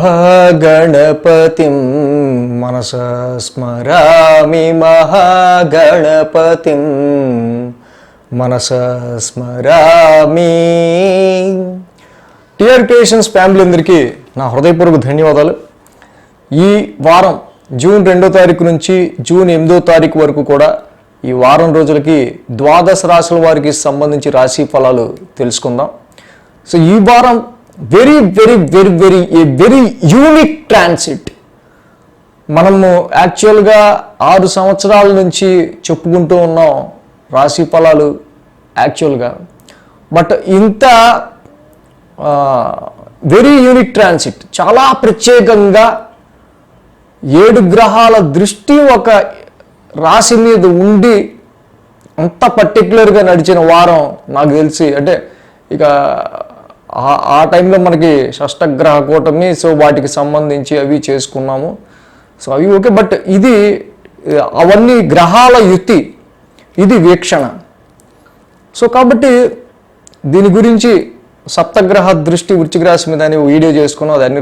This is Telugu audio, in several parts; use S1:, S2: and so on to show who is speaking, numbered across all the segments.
S1: महागणपतिं मनसा स्मरामि महागणपतिं मनसा स्मरामि। టిఆర్ క్రియేషన్స్ ఫ్యామిలీ అందరికీ నా హృదయపూర్వక ధన్యవాదాలు। ఈ వారం జూన్ 2వ తారీఖు నుంచి జూన్ 8వ తారీఖు వరకు కూడా ఈ వారం రోజులకి ద్వాదశ రాశుల వారికి సంబంధించి రాశి ఫలాలు తెలుసుకుందాం। సో ఈ వారం వెరీ యూనిక్ ట్రాన్సిట్ మనము యాక్చువల్గా 6 సంవత్సరాల నుంచి చెప్పుకుంటూ ఉన్నాం రాశి ఫలాలు యాక్చువల్గా, బట్ ఇంత వెరీ యూనిక్ ట్రాన్సిట్ చాలా ప్రత్యేకంగా 7 గ్రహాల దృష్టి ఒక రాశి మీద ఉండి అంత పర్టికులర్గా నడిచిన వారం నాకు తెలిసి, అంటే ఇక ఆ టైంలో మనకి షష్టగ్రహ కూటమి, సో వాటికి సంబంధించి అవి చేసుకున్నాము, సో అవి ఓకే, బట్ ఇది అవన్నీ గ్రహాల యుతి, ఇది వీక్షణ। సో కాబట్టి దీని గురించి సప్తగ్రహ దృష్టి వృశ్చిక రాశి మీద అని వీడియో చేసుకున్నాం, అది అన్ని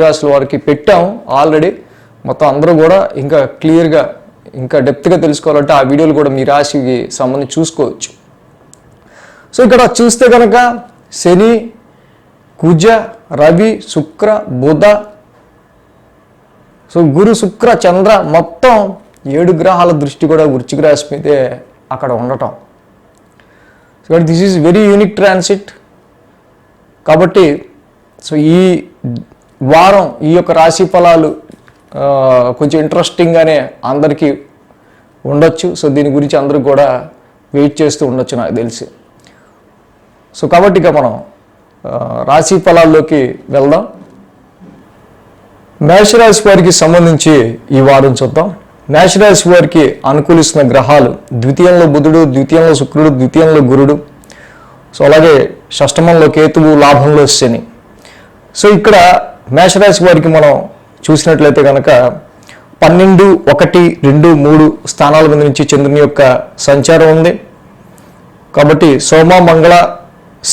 S1: రాశుల వారికి పెట్టాము ఆల్రెడీ। మొత్తం అందరూ కూడా ఇంకా క్లియర్గా ఇంకా డెప్త్గా తెలుసుకోవాలంటే ఆ వీడియోలు కూడా మీ రాశికి సంబంధించి చూసుకోవచ్చు। సో ఇక్కడ చూస్తే కనుక శని, కుజ, రవి, శుక్ర, బుధ, సో గురు, శుక్ర, చంద్ర, మొత్తం 7 గ్రహాల దృష్టి కూడా వృశ్చిక రాశి మీదే అక్కడ ఉండటం। So this is very unique transit కాబట్టి సో ఈ వారం ఈ యొక్క రాశి ఫలాలు కొంచెం ఇంట్రెస్టింగ్గానే అందరికీ ఉండొచ్చు। సో దీని గురించి అందరూ కూడా వెయిట్ చేస్తూ ఉండొచ్చు నాకు తెలిసి। సో కాబట్టి ఇక మనం రాశి ఫలాల్లోకి వెళ్దాం। మేషరాశి వారికి సంబంధించి ఈ వారం చూద్దాం। మేషరాశి వారికి అనుకూలిస్తున్న గ్రహాలు ద్వితీయంలో బుధుడు, ద్వితీయంలో శుక్రుడు, ద్వితీయంలో గురుడు, సో అలాగే షష్టమంలో కేతువు, లాభంలో శని। సో ఇక్కడ మేషరాశి వారికి మనం చూసినట్లయితే కనుక 12, 1, 2, 3 స్థానాల మీద నుంచి చంద్రుని యొక్క సంచారం ఉంది కాబట్టి సోమ, మంగళ,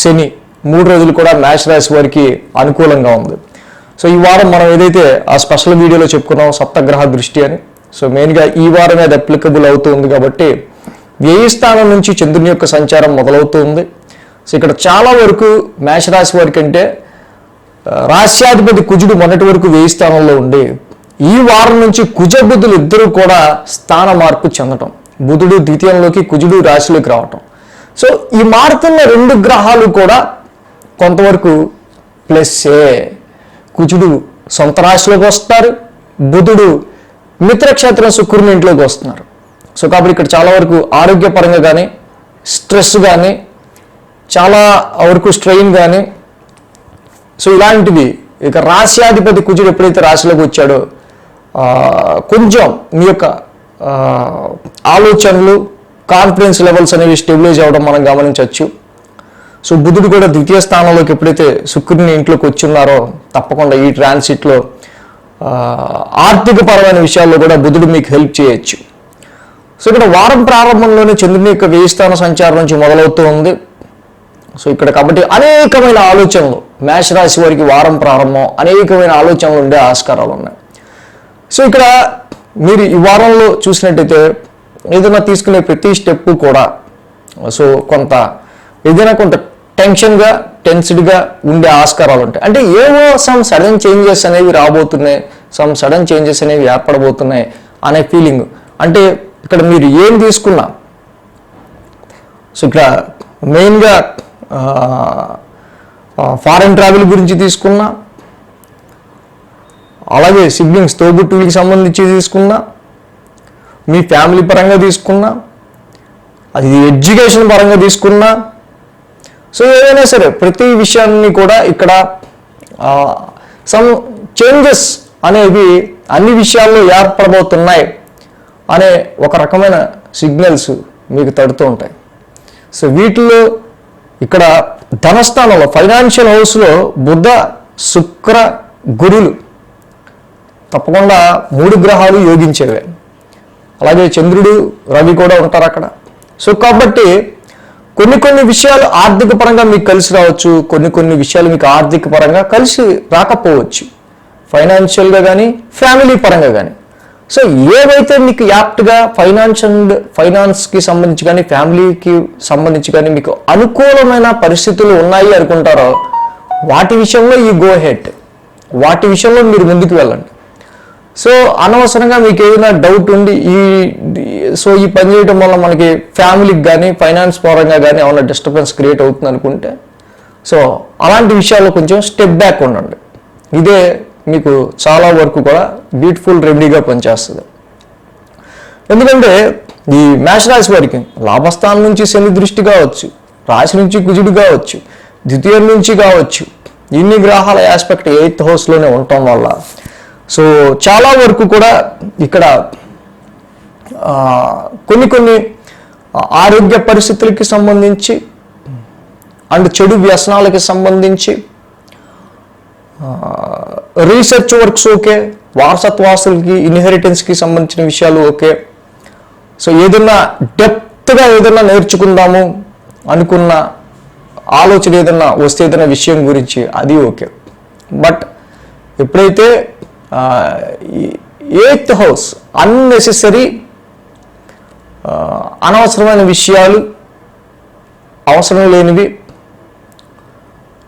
S1: శని 3 రోజులు కూడా మేషరాశి వారికి అనుకూలంగా ఉంది। సో ఈ వారం మనం ఏదైతే ఆ స్పెషల్ వీడియోలో చెప్పుకున్నాం సప్తగ్రహ దృష్టి అని, సో మెయిన్గా ఈ వారమే అది అప్లికబుల్ అవుతుంది కాబట్టి వ్యయ స్థానం నుంచి చంద్రుని యొక్క సంచారం మొదలవుతుంది। సో ఇక్కడ చాలా వరకు మేషరాశి వారికి అంటే రాశ్యాధిపతి కుజుడు మొన్నటి వరకు వ్యయ స్థానంలో ఉండి ఈ వారం నుంచి కుజ బుధులు ఇద్దరు కూడా స్థాన మార్పు చెందటం, బుధుడు ద్వితీయంలోకి, కుజుడు రాశిలోకి రావటం। సో ఈ మారుతున్న 2 గ్రహాలు కూడా కొంతవరకు ప్లస్సే। కుజుడు సొంత రాశిలోకి వస్తారు, బుధుడు మిత్రక్షేత్రం శుక్రుని ఇంట్లోకి వస్తున్నారు। సో కాబట్టి ఇక్కడ చాలా వరకు ఆరోగ్యపరంగా కానీ, స్ట్రెస్ కానీ, చాలా వరకు స్ట్రెయిన్ కానీ, సో ఇలాంటివి ఇక రాశ్యాధిపతి కుజుడు ఎప్పుడైతే రాశిలోకి వచ్చాడో కొంచెం మీ యొక్క ఆలోచనలు, కాన్ఫిడెన్స్ లెవెల్స్ అనేవి స్టెబిలైజ్ అవ్వడం మనం గమనించవచ్చు। సో బుధుడు కూడా ద్వితీయ స్థానంలోకి ఎప్పుడైతే శుక్రుని ఇంట్లోకి వచ్చున్నారో తప్పకుండా ఈ ట్రాన్సిట్లో ఆర్థిక పరమైన విషయాల్లో కూడా బుధుడు మీకు హెల్ప్ చేయొచ్చు। సో ఇక్కడ వారం ప్రారంభంలోనే చంద్రుని యొక్క వ్యయ స్థాన సంచారం నుంచి మొదలవుతూ ఉంది। సో ఇక్కడ కాబట్టి అనేకమైన ఆలోచనలు మేషరాశి వారికి వారం ప్రారంభం అనేకమైన ఆలోచనలు ఉండే ఆస్కారాలు ఉన్నాయి। సో ఇక్కడ మీరు ఈ వారంలో చూసినట్టయితే ఏదైనా తీసుకునే ప్రతి స్టెప్ కూడా సో ఏదైనా కొంత టెన్స్డ్గా ఉండే ఆస్కారాలు ఉంటాయి। అంటే ఏవో సమ్ సడన్ చేంజెస్ అనేవి రాబోతున్నాయి, సడన్ చేంజెస్ అనేవి ఏర్పడబోతున్నాయి అనే ఫీలింగ్। అంటే ఇక్కడ మీరు ఏం తీసుకున్నా, సో ఇక్కడ మెయిన్గా ఫారెన్ ట్రావెల్ గురించి తీసుకున్నా, అలాగే సిబ్లింగ్స్ తోబుట్టువులకి సంబంధించి తీసుకున్నా, మీ ఫ్యామిలీ పరంగా తీసుకున్నా, అది ఎడ్యుకేషన్ పరంగా తీసుకున్నా, సో ఏదైనా సరే ప్రతి విషయాన్ని కూడా ఇక్కడ సమ్ చేంజెస్ అనేవి అన్ని విషయాల్లో ఏర్పడబోతున్నాయి అనే ఒక రకమైన సిగ్నల్స్ మీకు తడుతూ ఉంటాయి। సో వీటిలో ఇక్కడ ధనస్థానంలో ఫైనాన్షియల్ హౌస్లో బుధ, శుక్ర, గురులు తప్పకుండా 3 గ్రహాలు యోగించేవే, అలాగే చంద్రుడు, రవి కూడా ఉంటారు అక్కడ। సో కాబట్టి కొన్ని విషయాలు ఆర్థిక పరంగా మీకు కలిసి రావచ్చు, కొన్ని విషయాలు మీకు ఆర్థిక పరంగా కలిసి రాకపోవచ్చు, ఫైనాన్షియల్గా కానీ ఫ్యామిలీ పరంగా కానీ. సో ఏవైతే మీకు యాప్ట్గా ఫైనాన్స్కి సంబంధించి కానీ ఫ్యామిలీకి సంబంధించి కానీ మీకు అనుకూలమైన పరిస్థితులు ఉన్నాయి అనుకుంటారో వాటి విషయంలో ఈ గో హెడ్, వాటి విషయంలో మీరు ముందుకు వెళ్ళండి. సో అనవసరంగా మీకు ఏదైనా డౌట్ ఉండి ఈ పని చేయడం వల్ల మనకి ఫ్యామిలీకి కానీ ఫైనాన్స్ పరంగా కానీ ఏమైనా డిస్టర్బెన్స్ క్రియేట్ అవుతుంది అనుకుంటే సో అలాంటి విషయాల్లో కొంచెం స్టెప్ బ్యాక్ ఉండండి. ఇదే మీకు చాలా వరకు కూడా బ్యూటిఫుల్ రెమెడీగా పనిచేస్తుంది. ఎందుకంటే ఈ మేషరాశి వారికి లాభస్థానం నుంచి శని దృష్టి కావచ్చు, రాశి నుంచి కుజుడు కావచ్చు, ద్వితీయం నుంచి కావచ్చు, ఇన్ని గ్రహాల ఆస్పెక్ట్ 8th హౌస్లోనే ఉండటం వల్ల సో చాలా వరకు కూడా ఇక్కడ కొన్ని ఆరోగ్య పరిస్థితులకి సంబంధించి అండ్ చెడు వ్యసనాలకి సంబంధించి రీసెర్చ్ వర్క్స్ ఓకే, వారసత్వాసులకి ఇన్హెరిటెన్స్కి సంబంధించిన విషయాలు ఓకే. సో ఏదన్నా డెప్త్గా ఏదన్నా నేర్చుకుందాము అనుకున్న ఆలోచన ఏదన్నా వస్తే ఏదైనా విషయం గురించి అది ఓకే. బట్ ఎప్పుడైతే 8th హౌస్ అన్నెసెసరీ అనవసరమైన విషయాలు, అవసరం లేనివి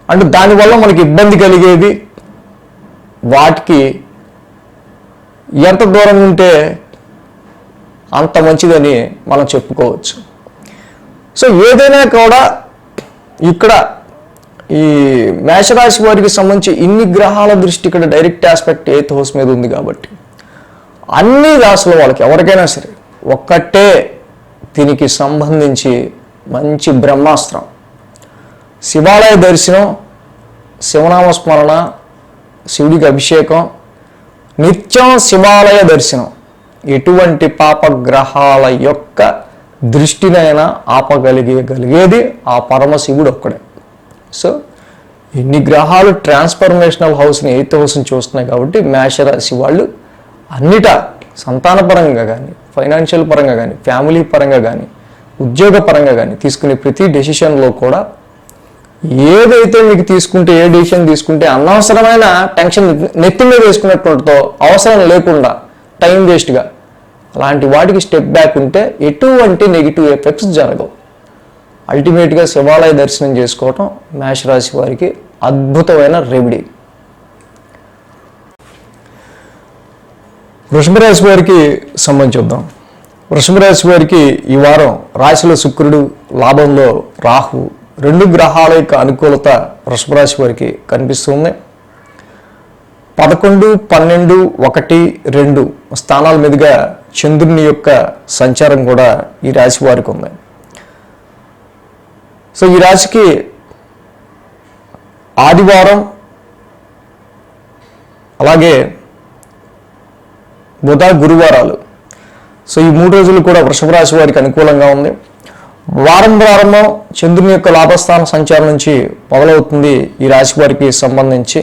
S1: అంటే దానివల్ల మనకి ఇబ్బంది కలిగేవి, వాటికి ఎంత దూరం ఉంటే అంత మంచిదని మనం చెప్పుకోవచ్చు. సో ఏదైనా కూడా ఇక్కడ ఈ మేషరాశి వారికి సంబంధించి ఇన్ని గ్రహాల దృష్టి ఇక్కడ డైరెక్ట్ ఆస్పెక్ట్ 8th హౌస్ మీద ఉంది కాబట్టి అన్ని రాశుల వాళ్ళకి ఎవరికైనా సరే ఒక్కటే దీనికి సంబంధించి మంచి బ్రహ్మాస్త్రం, శివాలయ దర్శనం, శివనామస్మరణ, శివుడికి అభిషేకం, నిత్యం శివాలయ దర్శనం ఎటువంటి పాపగ్రహాల యొక్క దృష్టినైనా ఆపగలిగేది ఆ పరమశివుడు ఒక్కడే. సో ఇన్ని గ్రహాలు ట్రాన్స్ఫర్మేషనల్ హౌస్ని 8th హౌస్ని చూస్తున్నాయి కాబట్టి మేషరాశి వాళ్ళు అన్నిటా సంతానపరంగా కానీ ఫైనాన్షియల్ పరంగా కానీ ఫ్యామిలీ పరంగా కానీ ఉద్యోగ పరంగా కానీ తీసుకునే ప్రతి డెసిషన్లో కూడా ఏదైతే మీకు తీసుకుంటే ఏ డెసిషన్ తీసుకుంటే అనవసరమైన టెన్షన్ నెత్తి మీద వేసుకున్నట్టుంటో అవసరం లేకుండా టైం వేస్ట్గా అలాంటి వాటికి స్టెప్ బ్యాక్ ఉంటే ఎటువంటి నెగిటివ్ ఎఫెక్ట్స్ జరగవు. అల్టిమేట్గా శివాలయ దర్శనం చేసుకోవటం మేషరాశి వారికి అద్భుతమైన రెమెడీ. వృషభ రాశి వారికి సంబంధించి చూద్దాం. వృషభ రాశి వారికి ఈ వారం రాశిలో శుక్రుడు, లాభంలో రాహు, 2 గ్రహాల యొక్క అనుకూలత వృషభ రాశి వారికి కనిపిస్తుంది. 11, 12, 1, 2 స్థానాల మీదుగా చంద్రుని యొక్క సంచారం కూడా ఈ రాశి వారికి ఉంది. సో ఈ రాశికి ఆదివారం అలాగే బుధ, గురువారాలు సో ఈ 3 రోజులు కూడా వృషభ రాశి వారికి అనుకూలంగా ఉంది. వారం ప్రారంభం చంద్రుని యొక్క లాభస్థాన సంచారం నుంచి మొదలవుతుంది ఈ రాశి వారికి సంబంధించి.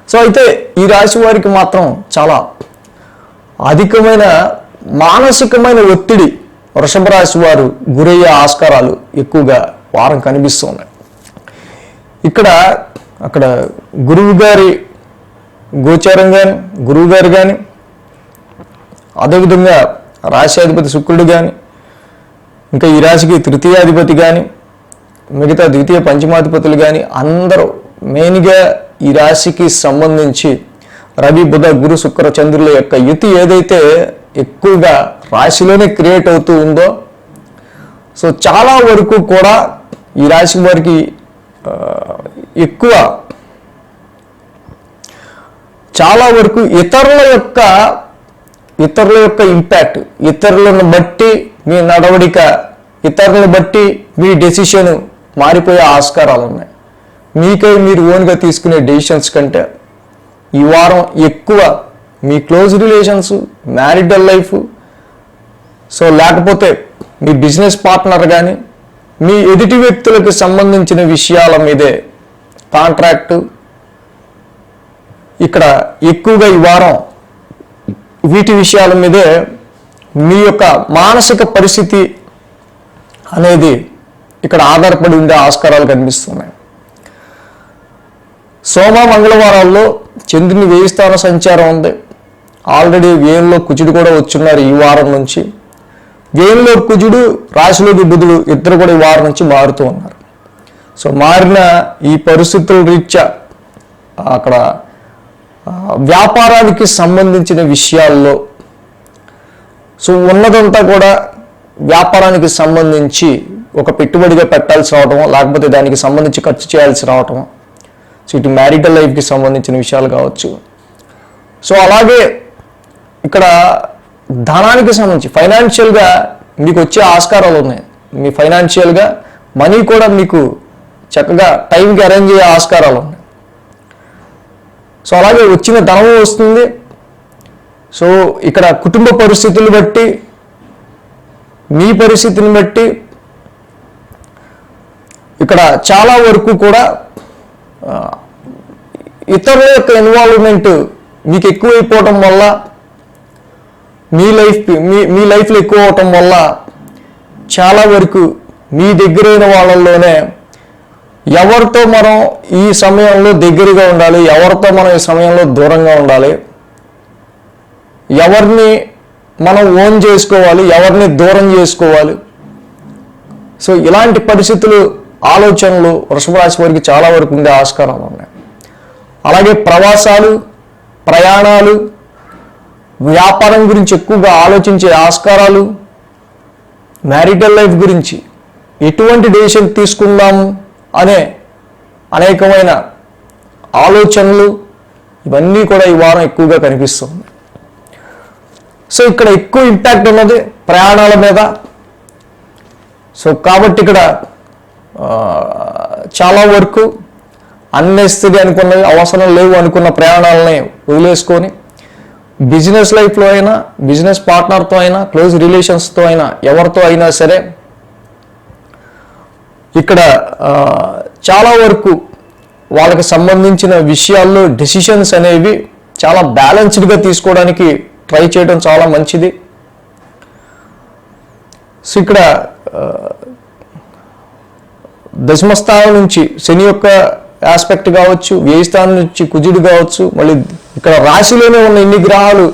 S1: సో అయితే ఈ రాశి వారికి మాత్రం చాలా అధికమైన మానసికమైన ఒత్తిడి వృషభ రాశి వారు గురయ్యే ఆస్కారాలు ఎక్కువగా వారం కనిపిస్తున్నాయి. అక్కడ గురువు గారి గోచారం కానీ గురువు గారు కానీ అదేవిధంగా రాశ్యాధిపతి శుక్రుడు కానీ ఇంకా ఈ రాశికి తృతీయాధిపతి కానీ మిగతా ద్వితీయ పంచమాధిపతులు కానీ అందరూ మెయిన్గా ఈ రాశికి సంబంధించి రవి, బుధ, గురు, శుక్ర, చంద్రుల యొక్క యుతి ఏదైతే ఎక్కువగా రాశిలోనే క్రియేట్ అవుతూ ఉందో సో చాలా వరకు కూడా ఈ రాశి వారికి ఎక్కువ చాలా వరకు ఇతరుల యొక్క ఇంపాక్ట్, ఇతరులను బట్టి మీ నడవడిక, ఇతరులను బట్టి మీ డెసిషన్ మారిపోయే ఆస్కారాలు ఉన్నాయి. మీకై మీరు ఓన్గా తీసుకునే డెసిషన్స్ కంటే ఈ వారం ఎక్కువ మీ close relations, marital life, so లేకపోతే మీ బిజినెస్ పార్ట్నర్ కానీ మీ ఎదుటి వ్యక్తులకు సంబంధించిన విషయాల మీదే కాంట్రాక్టు ఇక్కడ ఎక్కువగా ఈ వారం వీటి విషయాల మీదే మీ యొక్క మానసిక పరిస్థితి అనేది ఇక్కడ ఆధారపడి ఉండే ఆస్కారాలు కనిపిస్తున్నాయి. సోమ మంగళవారాల్లో చంద్రుని 1000 స్థాన సంచారం ఉంది. ఆల్రెడీ వ్యయంలో కుజుడు కూడా వచ్చున్నారు ఈ వారం నుంచి. వ్యయంలో కుజుడు, రాశిలోకి బుధుడు ఇద్దరు కూడా ఈ వారం నుంచి మారుతూ ఉన్నారు. సో మారిన ఈ పరిస్థితుల రీత్యా అక్కడ వ్యాపారానికి సంబంధించిన విషయాల్లో సో ఉన్నదంతా కూడా వ్యాపారానికి సంబంధించి ఒక పెట్టుబడిగా పెట్టాల్సి రావటం, లేకపోతే దానికి సంబంధించి ఖర్చు చేయాల్సి రావటం. సో ఇటు మ్యారిటల్ లైఫ్కి సంబంధించిన విషయాలు కావచ్చు. సో అలాగే ఇక్కడ ధనానికి సంబంధించి ఫైనాన్షియల్గా మీకు వచ్చే ఆస్కారాలు ఉన్నాయి. మీ ఫైనాన్షియల్గా మనీ కూడా మీకు చక్కగా టైంకి అరేంజ్ అయ్యే ఆస్కారాలు ఉన్నాయి. సో అలాగే వచ్చిన ధనము వస్తుంది. సో ఇక్కడ కుటుంబ పరిస్థితులు బట్టి, మీ పరిస్థితిని బట్టి ఇక్కడ చాలా వరకు కూడా ఇతరుల యొక్క ఇన్వాల్వ్మెంట్ మీకు ఎక్కువైపోవటం వల్ల, మీ లైఫ్లో ఎక్కువ అవటం వల్ల చాలా వరకు మీ దగ్గరైన వాళ్ళల్లోనే ఎవరితో మనం ఈ సమయంలో దగ్గరగా ఉండాలి, ఎవరితో మనం ఈ సమయంలో దూరంగా ఉండాలి, ఎవరిని మనం ఓన్ చేసుకోవాలి, ఎవరిని దూరం చేసుకోవాలి. సో ఇలాంటి పరిస్థితులు, ఆలోచనలు వృషభ రాశి వారికి చాలా వరకు ఉండే ఆస్కారాలు ఉన్నాయి. అలాగే ప్రవాసాలు, ప్రయాణాలు, వ్యాపారం గురించి ఎక్కువగా ఆలోచించే ఆస్కారాలు, మ్యారిటల్ లైఫ్ గురించి ఎటువంటి డెసిషన్ తీసుకుందాము అనే అనేకమైన ఆలోచనలు ఇవన్నీ కూడా ఈ వారం ఎక్కువగా కనిపిస్తుంది. సో ఇక్కడ ఎక్కువ ఇంపాక్ట్ ఉన్నది ప్రయాణాల మీద. సో కాబట్టి ఇక్కడ చాలా వరకు అన్నెసరీ అనుకున్నవి, అవసరం లేవు అనుకున్న ప్రయాణాలని వదిలేసుకొని బిజినెస్ లైఫ్లో అయినా, బిజినెస్ పార్ట్నర్తో అయినా, క్లోజ్ రిలేషన్స్తో అయినా, ఎవరితో అయినా సరే ఇక్కడ చాలా వరకు వాళ్ళకి సంబంధించిన విషయాల్లో డెసిషన్స్ అనేవి చాలా బ్యాలెన్స్డ్గా తీసుకోవడానికి ట్రై చేయడం చాలా మంచిది. సో ఇక్కడ దశమస్థానం నుంచి శని యొక్క ఆస్పెక్ట్ కావచ్చు, వ్యయ స్థానం నుంచి కుజుడు కావచ్చు, మళ్ళీ ఇక్కడ రాశిలోనే ఉన్న ఇన్ని గ్రహాలు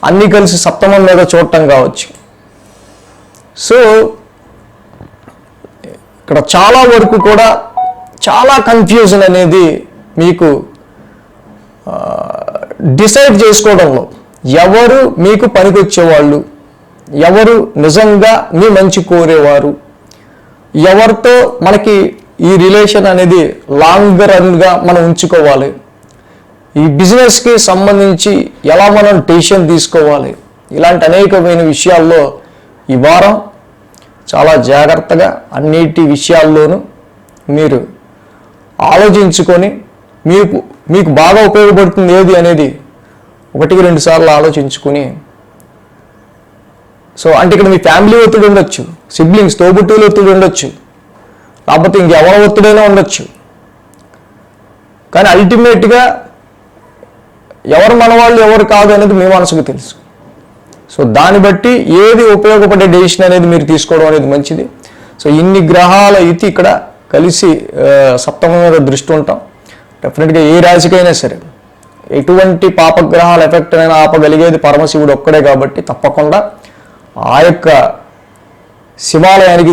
S1: అన్నీ కలిసి సప్తమం మీద చూడటం కావచ్చు. సో ఇక్కడ చాలా వరకు కూడా చాలా కన్ఫ్యూజన్ అనేది మీకు డిసైడ్ చేసుకోవడంలో, ఎవరు మీకు పనికొచ్చేవాళ్ళు, ఎవరు నిజంగా మీ మంచి కోరేవారు, ఎవరితో మనకి ఈ రిలేషన్ అనేది లాంగ్ రన్గా మనం ఉంచుకోవాలి, ఈ బిజినెస్కి సంబంధించి ఎలా మనం డెసిషన్ తీసుకోవాలి, ఇలాంటి అనేకమైన విషయాల్లో ఈ వారం చాలా జాగ్రత్తగా అన్నిటి విషయాల్లోనూ మీరు ఆలోచించుకొని మీకు బాగా ఉపయోగపడుతుంది ఏది అనేది 1-2 సార్లు ఆలోచించుకుని. సో అంటే ఇక్కడ మీ ఫ్యామిలీ ఒత్తిడి ఉండొచ్చు, సిబ్లింగ్స్ తోబుట్టువుల ఒత్తిడి ఉండొచ్చు, లేకపోతే ఇంకెవరి ఒత్తిడైనా ఉండొచ్చు. కానీ అల్టిమేట్గా ఎవరు మనవాళ్ళు ఎవరు కాదు అనేది మీ మనసుకు తెలుసు. సో దాన్ని బట్టి ఏది ఉపయోగపడే డెసిషన్ అనేది మీరు తీసుకోవడం అనేది మంచిది. సో ఇన్ని గ్రహాల యుతి ఇక్కడ కలిసి సప్తమం మీద దృష్టి ఉంటాం. డెఫినెట్గా ఏ రాశికైనా సరే ఎటువంటి పాపగ్రహాల ఎఫెక్ట్ అయినా ఆపగలిగేది పరమశివుడు ఒక్కడే కాబట్టి తప్పకుండా ఆ యొక్క శివాలయానికి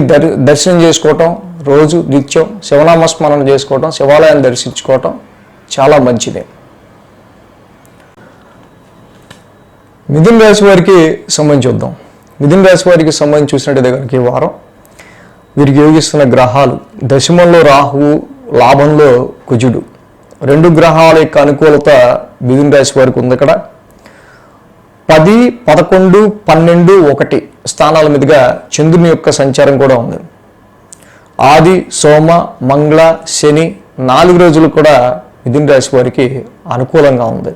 S1: దర్శనం చేసుకోవటం, రోజు నిత్యం శివనామస్మరణ చేసుకోవటం, శివాలయాన్ని దర్శించుకోవటం చాలా మంచిదే. మిథున రాశి వారికి సంబంధించి చూద్దాం. మిథున రాశి వారికి సంబంధించి చూసినట్టయితే కనుక ఈ వారం వీరికి యోగిస్తున్న గ్రహాలు దశమంలో రాహువు, లాభంలో కుజుడు, 2 గ్రహాల యొక్క అనుకూలత మిథున రాశి వారికి ఉంది. ఇక్కడ 10, 11, 12, 1 స్థానాల మీదుగా చంద్రుని యొక్క సంచారం కూడా ఉంది. ఆది, సోమ, మంగళ, శని 4 రోజులు కూడా మిథున రాశి వారికి అనుకూలంగా ఉంది.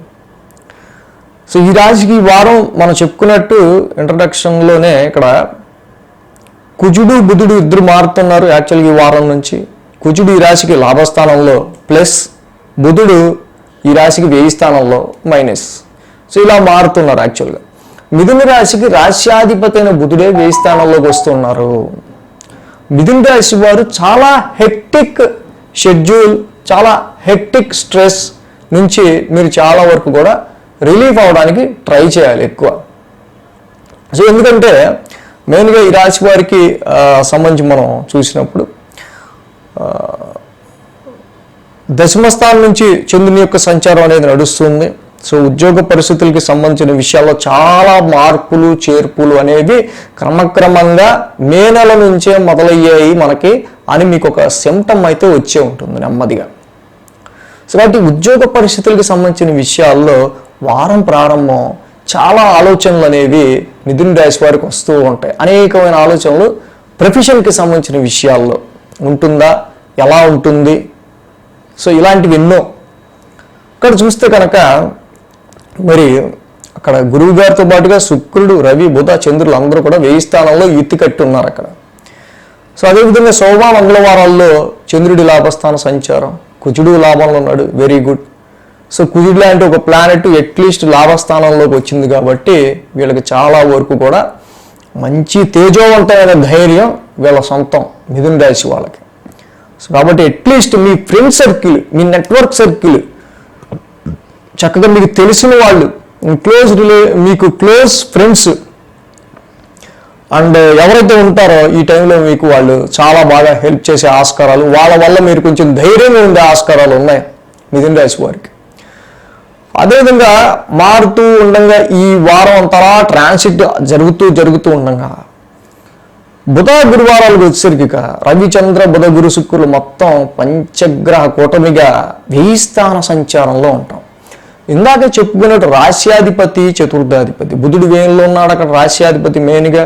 S1: సో ఈ రాశికి ఈ వారం మనం చెప్పుకున్నట్టు ఇంట్రడక్షన్లోనే ఇక్కడ కుజుడు, బుధుడు ఇద్దరు మారుతున్నారు. యాక్చువల్గా ఈ వారం నుంచి కుజుడు ఈ రాశికి లాభస్థానంలో ప్లస్, బుధుడు ఈ రాశికి వ్యయ స్థానంలో మైనస్. సో ఇలా మారుతున్నారు. యాక్చువల్గా మిథున రాశికి రాశ్యాధిపతి అయిన బుధుడే వ్యయ స్థానంలోకి వస్తున్నారు. మిథున రాశి వారు చాలా హెక్టిక్ షెడ్యూల్, చాలా హెక్టిక్ స్ట్రెస్ నుంచి మీరు చాలా వరకు కూడా రిలీఫ్ అవడానికి ట్రై చేయాలి ఎక్కువ. సో ఎందుకంటే మెయిన్గా ఈ రాశి వారికి సంబంధించి మనం చూసినప్పుడు దశమస్థానం నుంచి చంద్రుని యొక్క సంచారం అనేది నడుస్తుంది. సో ఉద్యోగ పరిస్థితులకి సంబంధించిన విషయాల్లో చాలా మార్పులు చేర్పులు అనేవి క్రమక్రమంగా మే నెల నుంచే మొదలయ్యాయి మనకి అని మీకు ఒక సిమ్టమ్ అయితే వచ్చే ఉంటుంది నెమ్మదిగా. సో కాబట్టి ఉద్యోగ పరిస్థితులకి సంబంధించిన విషయాల్లో వారం ప్రారంభం చాలా ఆలోచనలు అనేవి మిథున రాశి వారికి వస్తూ ఉంటాయి. అనేకమైన ఆలోచనలు ప్రొఫెషన్కి సంబంధించిన విషయాల్లో ఉంటుందా, ఎలా ఉంటుంది, సో ఇలాంటివి ఎన్నో. ఇక్కడ చూస్తే కనుక మరి అక్కడ గురువు గారితో పాటుగా శుక్రుడు, రవి, బుధ, చంద్రులు అందరూ కూడా 1000 స్థానంలో ఎత్తి కట్టి ఉన్నారు అక్కడ. సో అదేవిధంగా సోమ మంగళవారాల్లో చంద్రుడి లాభస్థాన సంచారం, కుజుడు లాభంలో ఉన్నాడు, వెరీ గుడ్. సో కుజుడు లాంటి ఒక ప్లానెట్ అట్లీస్ట్ లాభస్థానంలోకి వచ్చింది కాబట్టి వీళ్ళకి చాలా వరకు కూడా మంచి తేజోవంతమైన ధైర్యం వీళ్ళ సొంతం మిథున రాశి వాళ్ళకి. సో కాబట్టి అట్లీస్ట్ మీ ఫ్రెండ్ సర్కిల్, మీ నెట్వర్క్ సర్కిల్, చక్కగా మీకు తెలిసిన వాళ్ళు, మీకు క్లోజ్ ఫ్రెండ్స్ అండ్ ఎవరైతే ఉంటారో ఈ టైంలో మీకు వాళ్ళు చాలా బాగా హెల్ప్ చేసే ఆస్కారాలు, వాళ్ళ వల్ల మీరు కొంచెం ధైర్యంగా ఉండే ఆస్కారాలు ఉన్నాయి మిథున రాశి వారికి. అదేవిధంగా మారుతూ ఉండగా ఈ వారం అంతలా ట్రాన్సిట్ జరుగుతూ ఉండగా బుధ గురువారాలకు వచ్చేసరికి రవిచంద్ర బుధ గురు శుక్రులు మొత్తం పంచగ్రహ కూటమిగా 1000 స్థాన సంచారంలో ఉంటాం. ఇందాక చెప్పుకున్నట్టు రాశ్యాధిపతి, చతుర్థాధిపతి, బుధుడు వ్యయంలో ఉన్నాడు అక్కడ రాశ్యాధిపతి మెయిన్గా.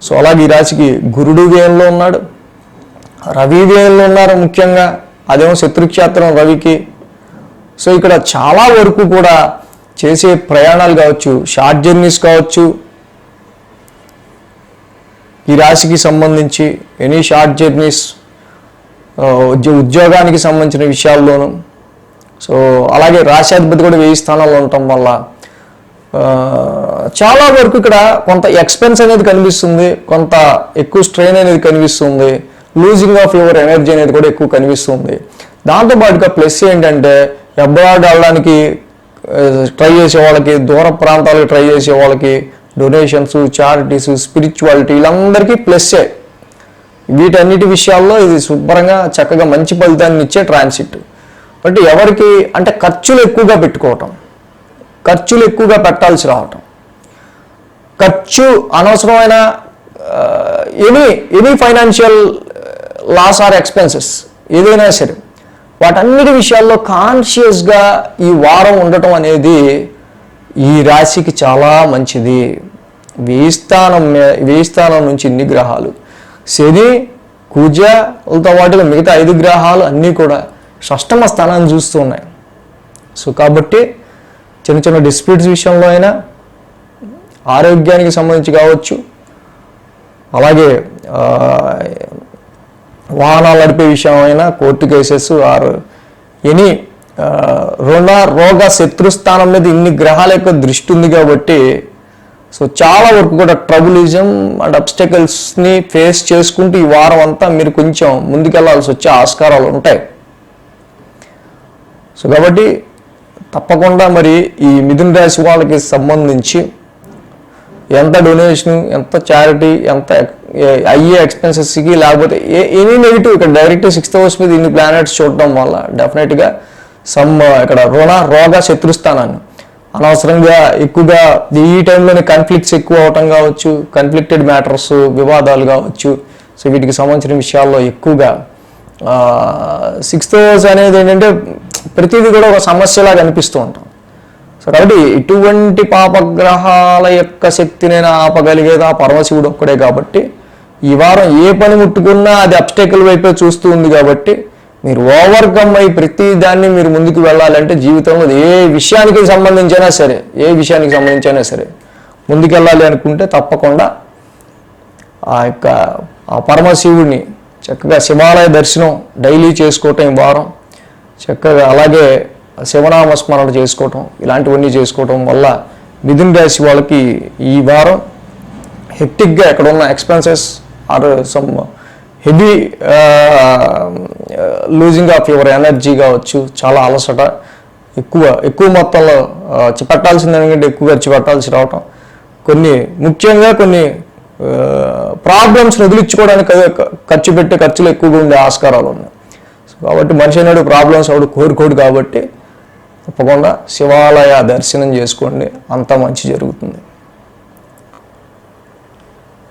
S1: సో అలాగే ఈ రాశికి గురుడు వ్యయంలో ఉన్నాడు, రవి వ్యయంలో ఉన్నారు ముఖ్యంగా, అదేమో శత్రుక్షేత్రం రవికి. సో ఇక్కడ చాలా వరకు కూడా చేసే ప్రయాణాలు కావచ్చు, షార్ట్ జర్నీస్ కావచ్చు, ఈ రాశికి సంబంధించి ఎనీ షార్ట్ జర్నీస్ ఉద్యోగానికి సంబంధించిన విషయాల్లోనూ. సో అలాగే రాశ్యాధిపతి కూడా 1000 స్థానాల్లో ఉండటం వల్ల చాలా వరకు ఇక్కడ కొంత ఎక్స్పెన్స్ అనేది కనిపిస్తుంది, కొంత ఎక్కువ స్ట్రెయిన్ అనేది కనిపిస్తుంది, లూజింగ్ ఆఫ్ యువర్ ఎనర్జీ అనేది కూడా ఎక్కువ కనిపిస్తుంది. దాంతోపాటుగా ప్లస్ ఏంటంటే అబ్రాడ్ వెళ్ళడానికి ట్రై చేసే వాళ్ళకి, దూర ప్రాంతాలకు ట్రై చేసే వాళ్ళకి డొనేషన్స్, చారిటీస్, స్పిరిచువాలిటీ వీళ్ళందరికీ ప్లస్సే. వీటన్నిటి విషయాల్లో ఇది శుభ్రంగా చక్కగా మంచి ఫలితాన్ని ఇచ్చే ట్రాన్సిట్. బట్ ఎవరికి అంటే ఖర్చులు ఎక్కువగా పెట్టుకోవటం, ఖర్చులు ఎక్కువగా పెట్టాల్సి రావటం, ఖర్చు అనవసరమైన any financial loss or expenses ఏదైనా సరే వాటన్నిటి విషయాల్లో కాన్షియస్గా ఈ వారం ఉండటం అనేది ఈ రాశికి చాలా మంచిది. 1000 స్థానం నుంచి ఇన్ని గ్రహాలు, శని, కుజలతో పాటుగా మిగతా 5 గ్రహాలు అన్నీ కూడా షష్టమ స్థానాన్ని చూస్తూ ఉన్నాయి. సో కాబట్టి చిన్న చిన్న డిస్ప్యూట్స్ విషయంలో అయినా, ఆరోగ్యానికి సంబంధించి కావచ్చు, అలాగే వాహనాలు నడిపే విషయం అయినా, కోర్టు కేసెస్ ఆర్ ఎనీ రోగ శత్రుస్థానం మీద ఇన్ని గ్రహాల యొక్క దృష్టి ఉంది కాబట్టి సో చాలా వరకు కూడా ట్రబులిజం అండ్ అబ్స్టకల్స్ని ఫేస్ చేసుకుంటూ ఈ వారం అంతా మీరు కొంచెం ముందుకెళ్లాల్సి వచ్చే ఆస్కారాలు ఉంటాయి. సో కాబట్టి తప్పకుండా మరి ఈ మిథున రాశి వాళ్ళకి సంబంధించి ఎంత డొనేషన్, ఎంత చారిటీ, ఎంత అయ్యే ఎక్స్పెన్సెస్కి, లేకపోతే ఎనీ నెగిటివ్ ఇక్కడ డైరెక్ట్ 6th హౌస్ మీద ఇన్ని ప్లానెట్స్ చూడటం వల్ల డెఫినెట్గా ఇక్కడ రోగ శత్రుస్థానాన్ని అనవసరంగా ఎక్కువగా ఈ టైంలోనే కాన్ఫ్లిక్ట్స్ ఎక్కువ అవటం కావచ్చు, కాన్ఫ్లిక్టెడ్ మ్యాటర్స్, వివాదాలు కావచ్చు. సో వీటికి సంబంధించిన విషయాల్లో ఎక్కువగా 6th హౌస్ అనేది ఏంటంటే ప్రతిదీ కూడా ఒక సమస్యలాగా అనిపిస్తూ ఉంటాం. సో కాబట్టి ఇటువంటి పాపగ్రహాల యొక్క శక్తిని ఆపగలిగేది ఆ పరమశివుడు ఒక్కడే కాబట్టి ఈ వారం ఏ పని ముట్టుకున్నా అది అబ్స్టేకల్ వైపే చూస్తూ ఉంది కాబట్టి మీరు ఓవర్కమ్ అయ్యి ప్రతి దాన్ని మీరు ముందుకు వెళ్ళాలంటే జీవితంలో ఏ విషయానికి సంబంధించైనా సరే ముందుకెళ్ళాలి అనుకుంటే తప్పకుండా ఆ పరమశివుడిని చక్కగా శివాలయ దర్శనం డైలీ చేసుకోవటం ఈ వారం చక్కగా, అలాగే శివనామస్మరణ చేసుకోవటం, ఇలాంటివన్నీ చేసుకోవటం వల్ల మిథున రాశి వాళ్ళకి ఈ వారం హెక్టిక్గా ఎక్కడున్న expenses or some heavy losing of your energy కావచ్చు, చాలా అలసట, ఎక్కువ మొత్తంలో పెట్టాల్సిన దానికంటే ఎక్కువ ఖర్చు పెట్టాల్సి రావటం, ముఖ్యంగా కొన్ని ప్రాబ్లమ్స్ని వదిలించుకోవడానికి ఖర్చు పెట్టే ఖర్చులు ఎక్కువగా ఉండే ఆస్కారాలు ఉన్నాయి. కాబట్టి మనిషి అనేడు ప్రాబ్లమ్స్ ఆవిడ కోరుకోడు. కాబట్టి తప్పకుండా శివాలయ దర్శనం చేసుకోండి, అంతా మంచి జరుగుతుంది.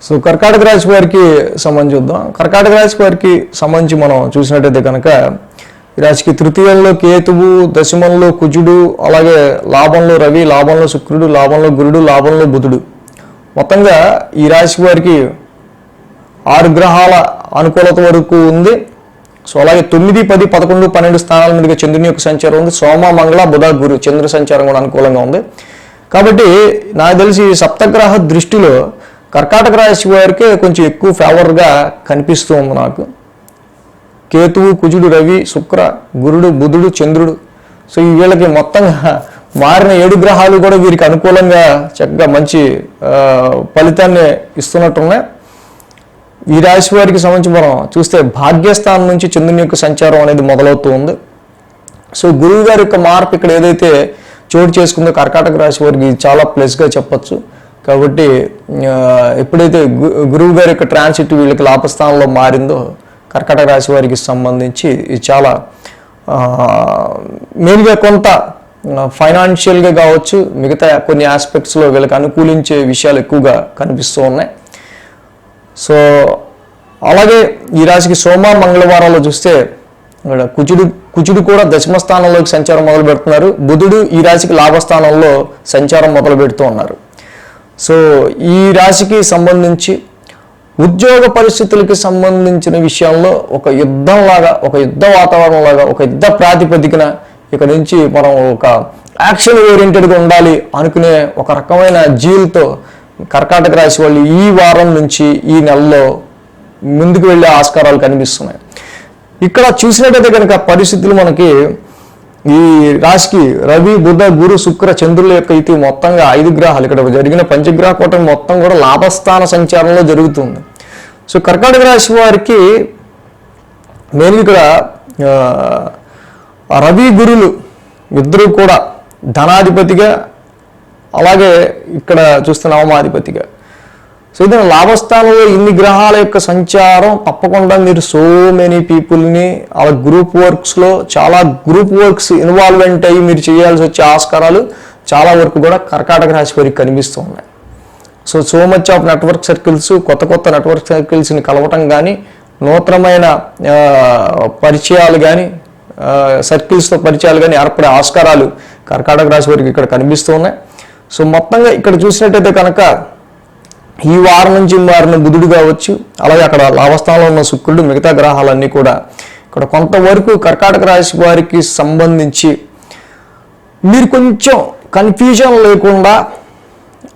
S1: సో కర్కాటక రాశి వారికి సంబంధించి చూద్దాం. కర్కాటక రాశి వారికి సంబంధించి మనం చూసినట్టయితే కనుక ఈ రాశికి తృతీయంలో కేతువు, దశమంలో కుజుడు, అలాగే లాభంలో రవి, లాభంలో శుక్రుడు, లాభంలో గురుడు, లాభంలో బుధుడు. మొత్తంగా ఈ రాశి వారికి 6 గ్రహాల అనుకూలత వరకు ఉంది. సో అలాగే 9, 10, 11, 12 స్థానాల మీదుగా చంద్రుని యొక్క సంచారం ఉంది. సోమ, మంగళ, బుధ, గురు చంద్ర సంచారం కూడా అనుకూలంగా ఉంది. కాబట్టి నాకు తెలిసి సప్తగ్రహ దృష్టిలో కర్కాటక రాశి వారికి కొంచెం ఎక్కువ ఫేవర్గా కనిపిస్తూ ఉంది నాకు. కేతువు, కుజుడు, రవి, శుక్ర, గురుడు, బుధుడు, చంద్రుడు. సో ఈ వీళ్ళకి మొత్తంగా మారిన 7 గ్రహాలు కూడా వీరికి అనుకూలంగా చక్కగా మంచి ఫలితాన్ని ఇస్తున్నట్టున్నాయి. ఈ రాశి వారికి సంబంధించి మనం చూస్తే భాగ్యస్థానం నుంచి చంద్రుని యొక్క సంచారం అనేది మొదలవుతూ ఉంది. సో గురువు గారి యొక్క మార్పు ఇక్కడ ఏదైతే చోటు చేసుకుందో కర్కాటక రాశి వారికి చాలా ప్లస్గా చెప్పచ్చు. కాబట్టి ఎప్పుడైతే గురువు గారి యొక్క ట్రాన్సిట్ వీళ్ళకి లాభస్థానంలో మారిందో కర్కాటక రాశి వారికి సంబంధించి ఇది చాలా మెయిన్గా కొంత ఫైనాన్షియల్గా కావచ్చు, మిగతా కొన్ని ఆస్పెక్ట్స్లో వీళ్ళకి అనుకూలించే విషయాలు ఎక్కువగా కనిపిస్తూ ఉన్నాయి. సో అలాగే ఈ రాశికి సోమ, మంగళవారాల్లో చూస్తే కుజుడు కూడా దశమ స్థానంలోకి సంచారం మొదలు పెడుతున్నారు. బుధుడు ఈ రాశికి లాభస్థానంలో సంచారం మొదలు పెడుతూ ఉన్నారు. సో ఈ రాశికి సంబంధించి ఉద్యోగ పరిస్థితులకి సంబంధించిన విషయంలో ఒక యుద్ధంలాగా, ఒక యుద్ధ వాతావరణంలాగా, ఒక యుద్ధ ప్రాతిపదికన ఇక్కడ నుంచి మనం ఒక యాక్షన్ ఓరియంటెడ్గా ఉండాలి అనుకునే ఒక రకమైన జీల్తో కర్కాటక రాశి వాళ్ళు ఈ వారం నుంచి ఈ నెలలో ముందుకు వెళ్ళే ఆస్కారాలు కనిపిస్తున్నాయి. ఇక్కడ చూసినట్టయితే కనుక పరిస్థితులు మనకి ఈ రాశికి రవి, బుధ, గురు, శుక్ర, చంద్రుల యొక్క ఇది మొత్తంగా 5 గ్రహాలు ఇక్కడ జరిగిన పంచగ్రహ కూటమి మొత్తం కూడా లాభస్థాన సంచారంలో జరుగుతుంది. సో కర్కాటక రాశి వారికి మెయిన్ ఇక్కడ రవి, గురులు ఇద్దరు కూడా ధనాధిపతిగా, అలాగే ఇక్కడ చూస్తే నవమాధిపతిగా. సో ఇది లాభస్థానంలో ఇన్ని గ్రహాల యొక్క సంచారం తప్పకుండా మీరు సో మెనీ పీపుల్ని అలా గ్రూప్ వర్క్స్లో చాలా గ్రూప్ వర్క్స్ ఇన్వాల్వ్మెంట్ అయ్యి మీరు చేయాల్సి వచ్చే ఆస్కారాలు చాలా వరకు కూడా కర్కాటక రాశి వారికి కనిపిస్తూ ఉన్నాయి. So much of network circles, కొత్త నెట్వర్క్ సర్కిల్స్ని కలవటం కానీ, నూతనమైన పరిచయాలు కానీ, సర్కిల్స్తో పరిచయాలు కానీ ఏర్పడే ఆస్కారాలు కర్కాటక రాశి వారికి ఇక్కడ కనిపిస్తూ ఉన్నాయి. సో మొత్తంగా ఇక్కడ చూసినట్టయితే కనుక ఈ వారం నుంచి మారిన బుధుడు కావచ్చు, అలాగే అక్కడ లాభస్థానంలో ఉన్న శుక్రుడు, మిగతా గ్రహాలన్నీ కూడా ఇక్కడ కొంతవరకు కర్కాటక రాశి వారికి సంబంధించి మీరు కొంచెం కన్ఫ్యూజన్ లేకుండా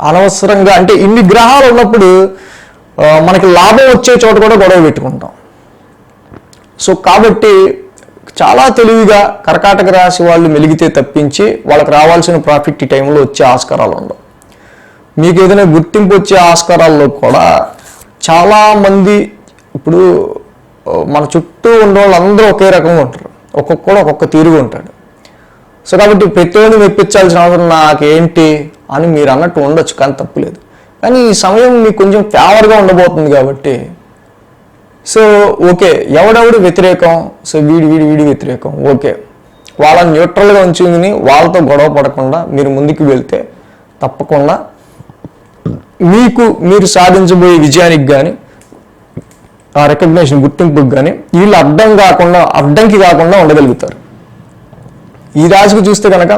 S1: అనవసరంగా, అంటే ఇన్ని గ్రహాలు ఉన్నప్పుడు మనకి లాభం వచ్చే చోట కూడా గొడవ పెట్టుకుంటాం. సో కాబట్టి చాలా తెలివిగా కర్కాటక రాశి వాళ్ళు మెలిగితే తప్పించి వాళ్ళకి రావాల్సిన ప్రాఫిట్ ఈ టైంలో వచ్చే ఆస్కారాలు ఉండవు. మీకు ఏదైనా గుర్తింపు వచ్చే ఆస్కారాల్లో కూడా చాలామంది ఇప్పుడు మన చుట్టూ ఉన్న వాళ్ళందరూ ఒకే రకంగా ఉంటారు, ఒక్కొక్కడు ఒక్కొక్క తీరుగా ఉంటాడు. సో కాబట్టి ప్రతిని మెప్పించాల్సిన అవసరం నాకేంటి అని మీరు అన్నట్టు ఉండొచ్చు, కానీ తప్పులేదు. కానీ ఈ సమయం మీకు కొంచెం ఫేవర్గా ఉండబోతుంది కాబట్టి సో ఓకే, ఎవడెవడు వ్యతిరేకం, సో వీడి వ్యతిరేకం, ఓకే, వాళ్ళని న్యూట్రల్గా ఉంచుకుని వాళ్ళతో గొడవ పడకుండా మీరు ముందుకు వెళ్తే తప్పకుండా మీరు సాధించబోయే విజయానికి కానీ ఆ రికగ్నేషన్ గుర్తింపుకి కానీ వీళ్ళు అడ్డంకి కాకుండా ఉండగలుగుతారు. ఈ రాశికి చూస్తే కనుక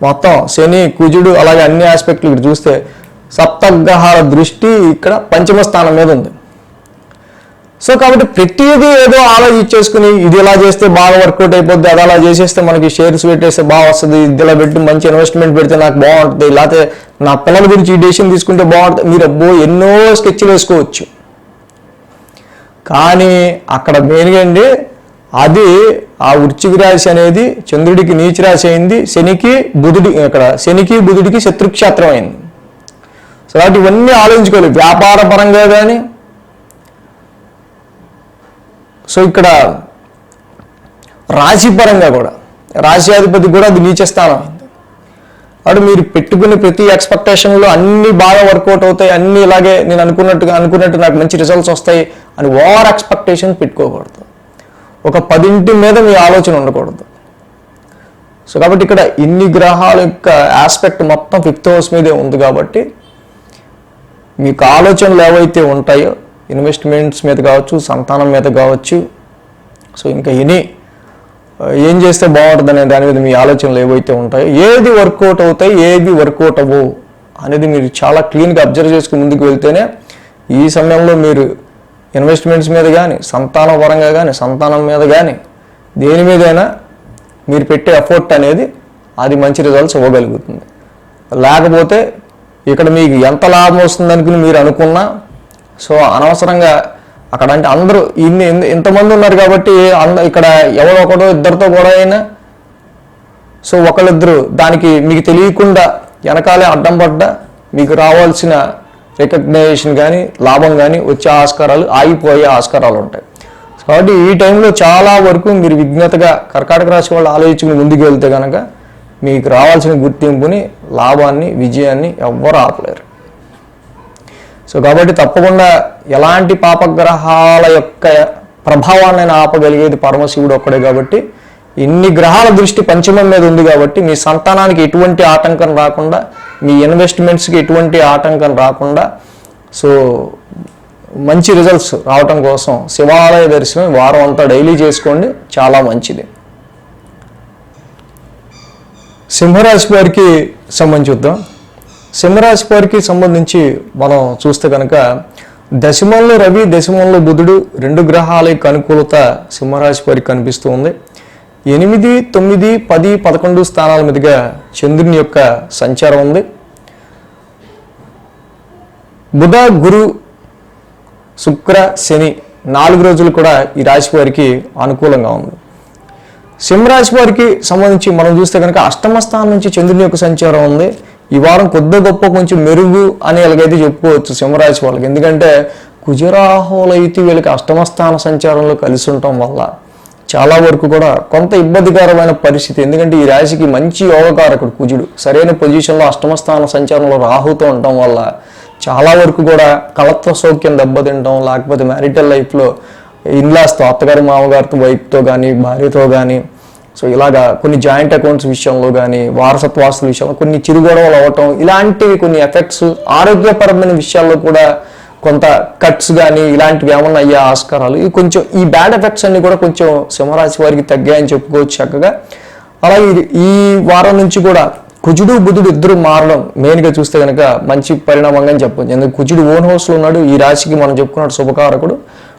S1: మొత్తం శని, కుజుడు, అలాగే అన్ని ఆస్పెక్ట్లు ఇక్కడ చూస్తే సప్తగ్రహాల దృష్టి ఇక్కడ పంచమ స్థానం మీద ఉంది. సో కాబట్టి ప్రతిదీ ఏదో ఆలోచించేసుకుని ఇది ఇలా చేస్తే బాగా వర్కౌట్ అయిపోద్ది, అది అలా చేసేస్తే మనకి షేర్స్ పెట్టేస్తే బాగా వస్తుంది, ఇది ఇలా పెట్టి మంచి ఇన్వెస్ట్మెంట్ పెడితే నాకు బాగుంటుంది, లేకపోతే నా పిల్లల గురించి ఈ డెసిషన్ తీసుకుంటే బాగుంటుంది, మీరు ఎన్నో స్కెచ్లు వేసుకోవచ్చు. కానీ అక్కడ మెయిన్గా అండి అది ఆ వృశ్చిక రాశి అనేది చంద్రుడికి నీచ రాశి అయింది, శనికి బుధుడికి శత్రుక్షేత్రం అయింది. సో కాబట్టి ఇవన్నీ ఆలోచించుకోవాలి. వ్యాపార పరంగా కానీ, సో ఇక్కడ రాశిపరంగా కూడా రాశ్యాధిపతి కూడా అది నీచ స్థానం. అప్పుడు మీరు పెట్టుకునే ప్రతి ఎక్స్పెక్టేషన్లో అన్నీ బాగా వర్కౌట్ అవుతాయి, అన్నీ ఇలాగే నేను అనుకున్నట్టు నాకు మంచి రిజల్ట్స్ వస్తాయి అని ఓవర్ ఎక్స్పెక్టేషన్ పెట్టుకోకూడదు. ఒక 10 మీద మీ ఆలోచన ఉండకూడదు. సో కాబట్టి ఇక్కడ ఇన్ని గ్రహాల యొక్క ఆస్పెక్ట్ మొత్తం 5th హౌస్ మీదే ఉంది కాబట్టి మీకు ఆలోచనలు ఏవైతే ఉంటాయో ఇన్వెస్ట్మెంట్స్ మీద కావచ్చు, సంతానం మీద కావచ్చు, సో ఇంకా ఏం చేస్తే బాగుంటుంది అనే దాని మీద మీ ఆలోచనలు ఏవైతే ఉంటాయో, ఏది వర్కౌట్ అవుతాయి ఏది వర్కౌట్ అవ్వవు అనేది మీరు చాలా క్లీన్గా అబ్జర్వ్ చేసుకుని ముందుకు వెళ్తేనే ఈ సమయంలో మీరు ఇన్వెస్ట్మెంట్స్ మీద కానీ, సంతాన పరంగా కానీ, సంతానం మీద కానీ, దేని మీదైనా మీరు పెట్టే ఎఫర్ట్ అనేది అది మంచి రిజల్ట్స్ ఇవ్వగలుగుతుంది. లేకపోతే ఇక్కడ మీకు ఎంత లాభం వస్తుందనుకుని మీరు అనుకున్నా, సో అనవసరంగా అక్కడ అంటే అందరూ ఇంతమంది ఉన్నారు కాబట్టి ఇక్కడ ఎవరో ఒకడో ఇద్దరితో గొడవ అయినా, సో ఒకళ్ళిద్దరు దానికి మీకు తెలియకుండా వెనకాలే అడ్డం పడ్డా మీకు రావాల్సిన రికగ్నైజేషన్ కానీ, లాభం కానీ వచ్చే ఆస్కారాలు ఆగిపోయే ఆస్కారాలు ఉంటాయి. కాబట్టి ఈ టైంలో చాలా వరకు మీరు విజ్ఞతగా కర్కాటక రాశి వాళ్ళు ఆలోచించుకుని ముందుకు వెళ్తే కనుక మీకు రావాల్సిన గుర్తింపుని, లాభాన్ని, విజయాన్ని ఎవ్వరు ఆపలేరు. సో కాబట్టి తప్పకుండా ఎలాంటి పాపగ్రహాల యొక్క ప్రభావాన్ని ఆపగలిగేది పరమశివుడు ఒక్కడే. కాబట్టి ఇన్ని గ్రహాల దృష్టి పంచమం మీద ఉంది కాబట్టి మీ సంతానానికి ఎటువంటి ఆటంకం రాకుండా, మీ ఇన్వెస్ట్మెంట్స్కి ఎటువంటి ఆటంకం రాకుండా, సో మంచి రిజల్ట్స్ రావటం కోసం శివాలయ దర్శనం వారం అంతా డైలీ చేసుకోండి, చాలా మంచిది. సింహరాశి వారికి సంబంధించి చూద్దాం. సింహరాశి వారికి సంబంధించి మనం చూస్తే కనుక దశమంలో రవి, దశమంలో బుధుడు 2 గ్రహాల యొక్క అనుకూలత సింహరాశి వారికి కనిపిస్తూ ఉంది. 8, 9, 10, 11 స్థానాల మీదుగా చంద్రుని యొక్క సంచారం ఉంది. బుధ, గురు, శుక్ర, శని 4 రోజులు కూడా ఈ రాశి వారికి అనుకూలంగా ఉంది. సింహరాశి వారికి సంబంధించి మనం చూస్తే కనుక 8వ స్థానం నుంచి చంద్రుని యొక్క సంచారం ఉంది. ఈ వారం కొద్ది గొప్ప కొంచెం మెరుగు అని ఎలాగైతే చెప్పుకోవచ్చు సింహరాశి వాళ్ళకి. ఎందుకంటే కుజరాహువులు అయితే వీళ్ళకి 8వ స్థాన సంచారంలో కలిసి ఉండటం వల్ల చాలా వరకు కూడా కొంత ఇబ్బందికరమైన పరిస్థితి. ఎందుకంటే ఈ రాశికి మంచి యోగకారకుడు కుజుడు సరైన పొజిషన్లో 8వ స్థాన సంచారంలో రాహుతో ఉండటం వల్ల చాలా వరకు కూడా కలత్వ సౌఖ్యం దెబ్బతింటాం, లేకపోతే మ్యారిటల్ లైఫ్లో ఇన్లాస్తో, అత్తగారు మామగారితో, వైఫ్తో కానీ, భార్యతో కానీ, సో ఇలాగా కొన్ని జాయింట్ అకౌంట్స్ విషయంలో కానీ, వారసత్వాస్తుల విషయంలో కొన్ని చిరుగొడవలు అవ్వటం, ఇలాంటివి కొన్ని ఎఫెక్ట్స్, ఆరోగ్యపరమైన విషయాల్లో కూడా కొంత కట్స్ కానీ ఇలాంటివి ఏమన్నా అయ్యే ఆస్కారాలు, ఇవి కొంచెం ఈ బ్యాడ్ ఎఫెక్ట్స్ అన్ని కూడా కొంచెం సింహరాశి వారికి తగ్గాయని చెప్పుకోవచ్చు చక్కగా. అలాగే ఈ వారం నుంచి కూడా కుజుడు, బుధుడు ఇద్దరు మారడం మెయిన్గా చూస్తే కనుక మంచి పరిణామంగా చెప్పొచ్చు. ఎందుకంటే కుజుడు ఓన్ హౌస్లో ఉన్నాడు, ఈ రాశికి మనం చెప్పుకున్నాడు శుభకారకుడు.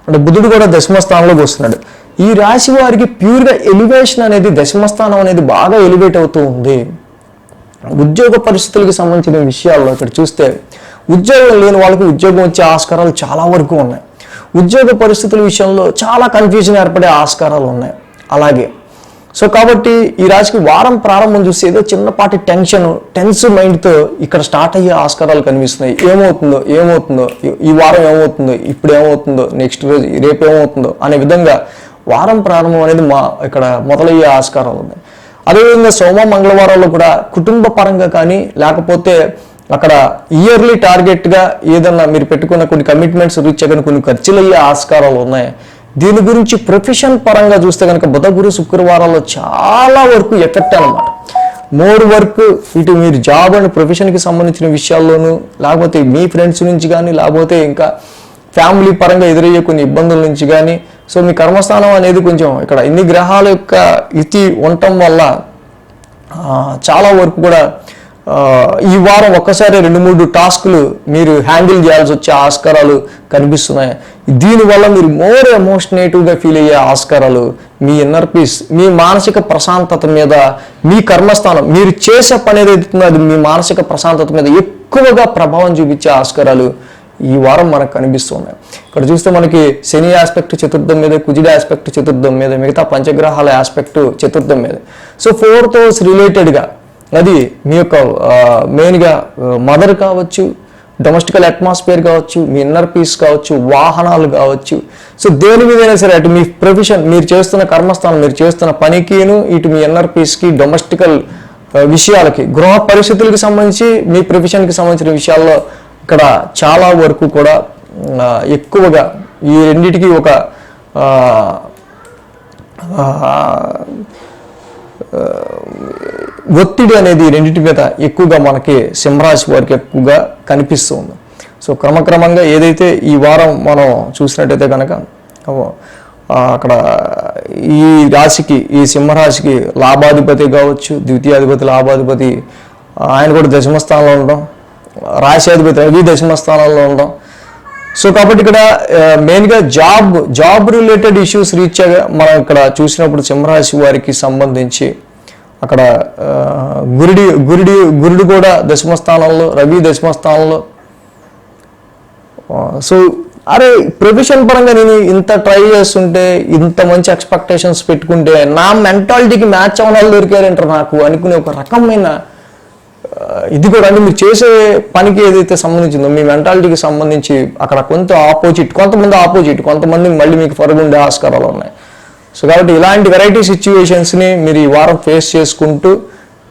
S1: అంటే బుధుడు కూడా 10వ స్థానంలోకి వస్తున్నాడు. ఈ రాశి వారికి ప్యూర్గా ఎలివేషన్ అనేది, 10వ స్థానం అనేది బాగా ఎలివేట్ అవుతూ ఉంది. ఉద్యోగ పరిస్థితులకు సంబంధించిన విషయాల్లో ఇక్కడ చూస్తే ఉద్యోగం లేని వాళ్ళకి ఉద్యోగం వచ్చే ఆస్కారాలు చాలా వరకు ఉన్నాయి. ఉద్యోగ పరిస్థితుల విషయంలో చాలా కన్ఫ్యూజన్ ఏర్పడే ఆస్కారాలు ఉన్నాయి. అలాగే సో కాబట్టి ఈ రాశికి వారం ప్రారంభం చూస్తే ఏదో చిన్నపాటి టెన్స్ మైండ్తో ఇక్కడ స్టార్ట్ అయ్యే ఆస్కారాలు కనిపిస్తున్నాయి. ఏమవుతుందో ఈ వారం ఏమవుతుందో, ఇప్పుడు ఏమవుతుందో, నెక్స్ట్ రోజు రేపు ఏమవుతుందో అనే విధంగా వారం ప్రారంభం అనేది ఇక్కడ మొదలయ్యే ఆస్కారాలు ఉన్నాయి. అదేవిధంగా సోమ, మంగళవారాల్లో కూడా కుటుంబ పరంగా కానీ, లేకపోతే అక్కడ ఇయర్లీ టార్గెట్గా ఏదన్నా మీరు పెట్టుకున్న కొన్ని కమిట్మెంట్స్ రీచ్ అయ్యే కొన్ని ఖర్చులు అయ్యే ఆస్కారాలు ఉన్నాయి. దీని గురించి ప్రొఫెషన్ పరంగా చూస్తే కనుక బుధ, గురు, శుక్రవారాల్లో చాలా వరకు ఎఫెక్ట్ అనమాట. మోర్ వర్క్ ఇటు మీరు జాబ్ అండ్ ప్రొఫెషన్కి సంబంధించిన విషయాల్లోనూ, లేకపోతే మీ ఫ్రెండ్స్ నుంచి కానీ, లేకపోతే ఇంకా ఫ్యామిలీ పరంగా ఎదురయ్యే కొన్ని ఇబ్బందుల నుంచి కానీ, సో మీ కర్మస్థానం అనేది కొంచెం ఇక్కడ ఇన్ని గ్రహాల యొక్క ఇతి ఉండటం వల్ల చాలా వరకు కూడా ఈ వారం ఒక్కసారి 2-3 టాస్కులు మీరు హ్యాండిల్ చేయాల్సి వచ్చే ఆస్కారాలు కనిపిస్తున్నాయి. దీనివల్ల మీరు మోర్ ఎమోషనేటివ్గా ఫీల్ అయ్యే ఆస్కారాలు, మీ ఇన్నర్ పీస్, మీ మానసిక ప్రశాంతత మీద, మీ కర్మస్థానం మీరు చేసే పని ఏదైతుందో అది మీ మానసిక ప్రశాంతత మీద ఎక్కువగా ప్రభావం చూపించే ఆస్కారాలు ఈ వారం మనకు కనిపిస్తున్నాయి. ఇక్కడ చూస్తే మనకి శని ఆస్పెక్ట్ 4th మీద, కుజుడి ఆస్పెక్ట్ 4th మీద, మిగతా పంచగ్రహాల ఆస్పెక్ట్ 4th మీద. సో 4th హౌస్ రిలేటెడ్గా అది మీ యొక్క మెయిన్గా మదర్ కావచ్చు, డొమెస్టికల్ అట్మాస్ఫియర్ కావచ్చు, మీ ఇన్నర్ పీస్ కావచ్చు, వాహనాలు కావచ్చు. సో దేని మీదైనా సరే అటు మీ ప్రొఫెషన్, మీరు చేస్తున్న కర్మస్థానం, మీరు చేస్తున్న పనికిను, ఇటు మీ ఇన్నర్ పీస్కి, డొమెస్టికల్ విషయాలకి, గృహ పరిస్థితులకి సంబంధించి, మీ ప్రొఫెషన్కి సంబంధించిన విషయాల్లో ఇక్కడ చాలా వరకు కూడా ఎక్కువగా ఈ రెండింటికి ఒక ఒత్తిడి అనేది రెండింటి మీద ఎక్కువగా మనకి సింహరాశి వారికి ఎక్కువగా కనిపిస్తుంది. సో క్రమక్రమంగా ఏదైతే ఈ వారం మనం చూసినట్టయితే కనుక అక్కడ ఈ రాశికి, ఈ సింహరాశికి లాభాధిపతి కావచ్చు, ద్వితీయాధిపతి లాభాధిపతి ఆయన కూడా దశమ స్థానంలో ఉండడం, రాశ్యాధిపతి రవి దశమ స్థానంలో ఉండడం. సో కాబట్టి ఇక్కడ మెయిన్గా జాబ్ రిలేటెడ్ ఇష్యూస్ రీత్యాగా మనం ఇక్కడ చూసినప్పుడు సింహరాశి వారికి సంబంధించి అక్కడ గురుడు కూడా దశమ స్థానంలో, రవి దశమ స్థానంలో. సో అరే ప్రొఫెషన్ పరంగా నేను ఇంత ట్రై చేస్తుంటే, ఇంత మంచి ఎక్స్పెక్టేషన్స్ పెట్టుకుంటే నా మెంటాలిటీకి మ్యాచ్ అవ్వని వాళ్ళు దొరికారంటారు నాకు అనుకునే ఒక రకమైన ఇది కూడా. అంటే మీరు చేసే పనికి ఏదైతే సంబంధించిందో మీ మెంటాలిటీకి సంబంధించి అక్కడ కొంతమంది ఆపోజిట్, కొంతమంది మళ్ళీ మీకు ఫరగుండే ఆస్కారాలు ఉన్నాయి. సో కాబట్టి ఇలాంటి వెరైటీ సిచ్యువేషన్స్ని మీరు ఈ వారం ఫేస్ చేసుకుంటూ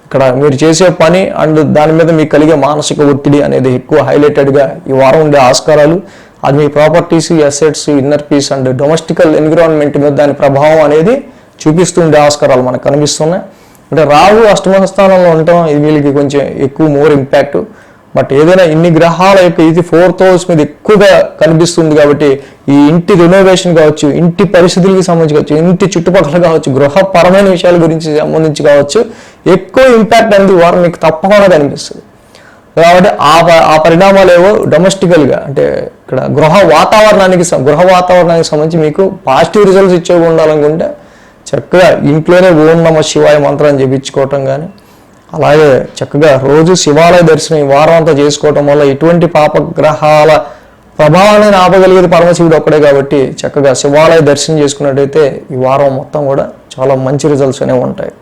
S1: ఇక్కడ మీరు చేసే పని అండ్ దాని మీద మీకు కలిగే మానసిక ఒత్తిడి అనేది ఎక్కువ హైలైటెడ్గా ఈ వారం ఉండే ఆస్కారాలు, అది మీ properties, assets, inner peace and domestical environment మీద దాని ప్రభావం అనేది చూపిస్తూ ఉండే ఆస్కారాలు మనకు కనిపిస్తున్నాయి. అంటే రాహు అష్టమ స్థానంలో ఉండటం ఇది వీళ్ళకి కొంచెం ఎక్కువ మోర్ ఇంపాక్ట్. బట్ ఏదైనా ఇన్ని గ్రహాల యొక్క ఇది 4th హౌస్ మీద ఎక్కువగా కనిపిస్తుంది కాబట్టి ఈ ఇంటి రెనోవేషన్ కావచ్చు, ఇంటి పరిస్థితులకి సంబంధించి కావచ్చు, ఇంటి చుట్టుపక్కల కావచ్చు, గృహపరమైన విషయాల గురించి సంబంధించి కావచ్చు, ఎక్కువ ఇంపాక్ట్ అనేది వారు మీకు తప్పకుండా కనిపిస్తుంది. కాబట్టి ఆ పరిణామాలు ఏవో డొమెస్టికల్గా అంటే ఇక్కడ గృహ వాతావరణానికి సంబంధించి మీకు పాజిటివ్ రిజల్ట్స్ ఇచ్చేవి ఉండాలనుకుంటే చక్కగా ఇంట్లోనే ఓం నమః శివాయ మంత్రాన్ని జపించుకోవటం కానీ, అలాగే చక్కగా రోజు శివాలయ దర్శనం ఈ వారం అంతా చేసుకోవటం వల్ల ఎటువంటి పాపగ్రహాల ప్రభావాన్ని ఆపగలిగేది పరమశివుడు ఒక్కడే కాబట్టి చక్కగా శివాలయ దర్శనం చేసుకున్నట్టయితే ఈ వారం మొత్తం కూడా చాలా మంచి రిజల్ట్స్ అనేవి ఉంటాయి.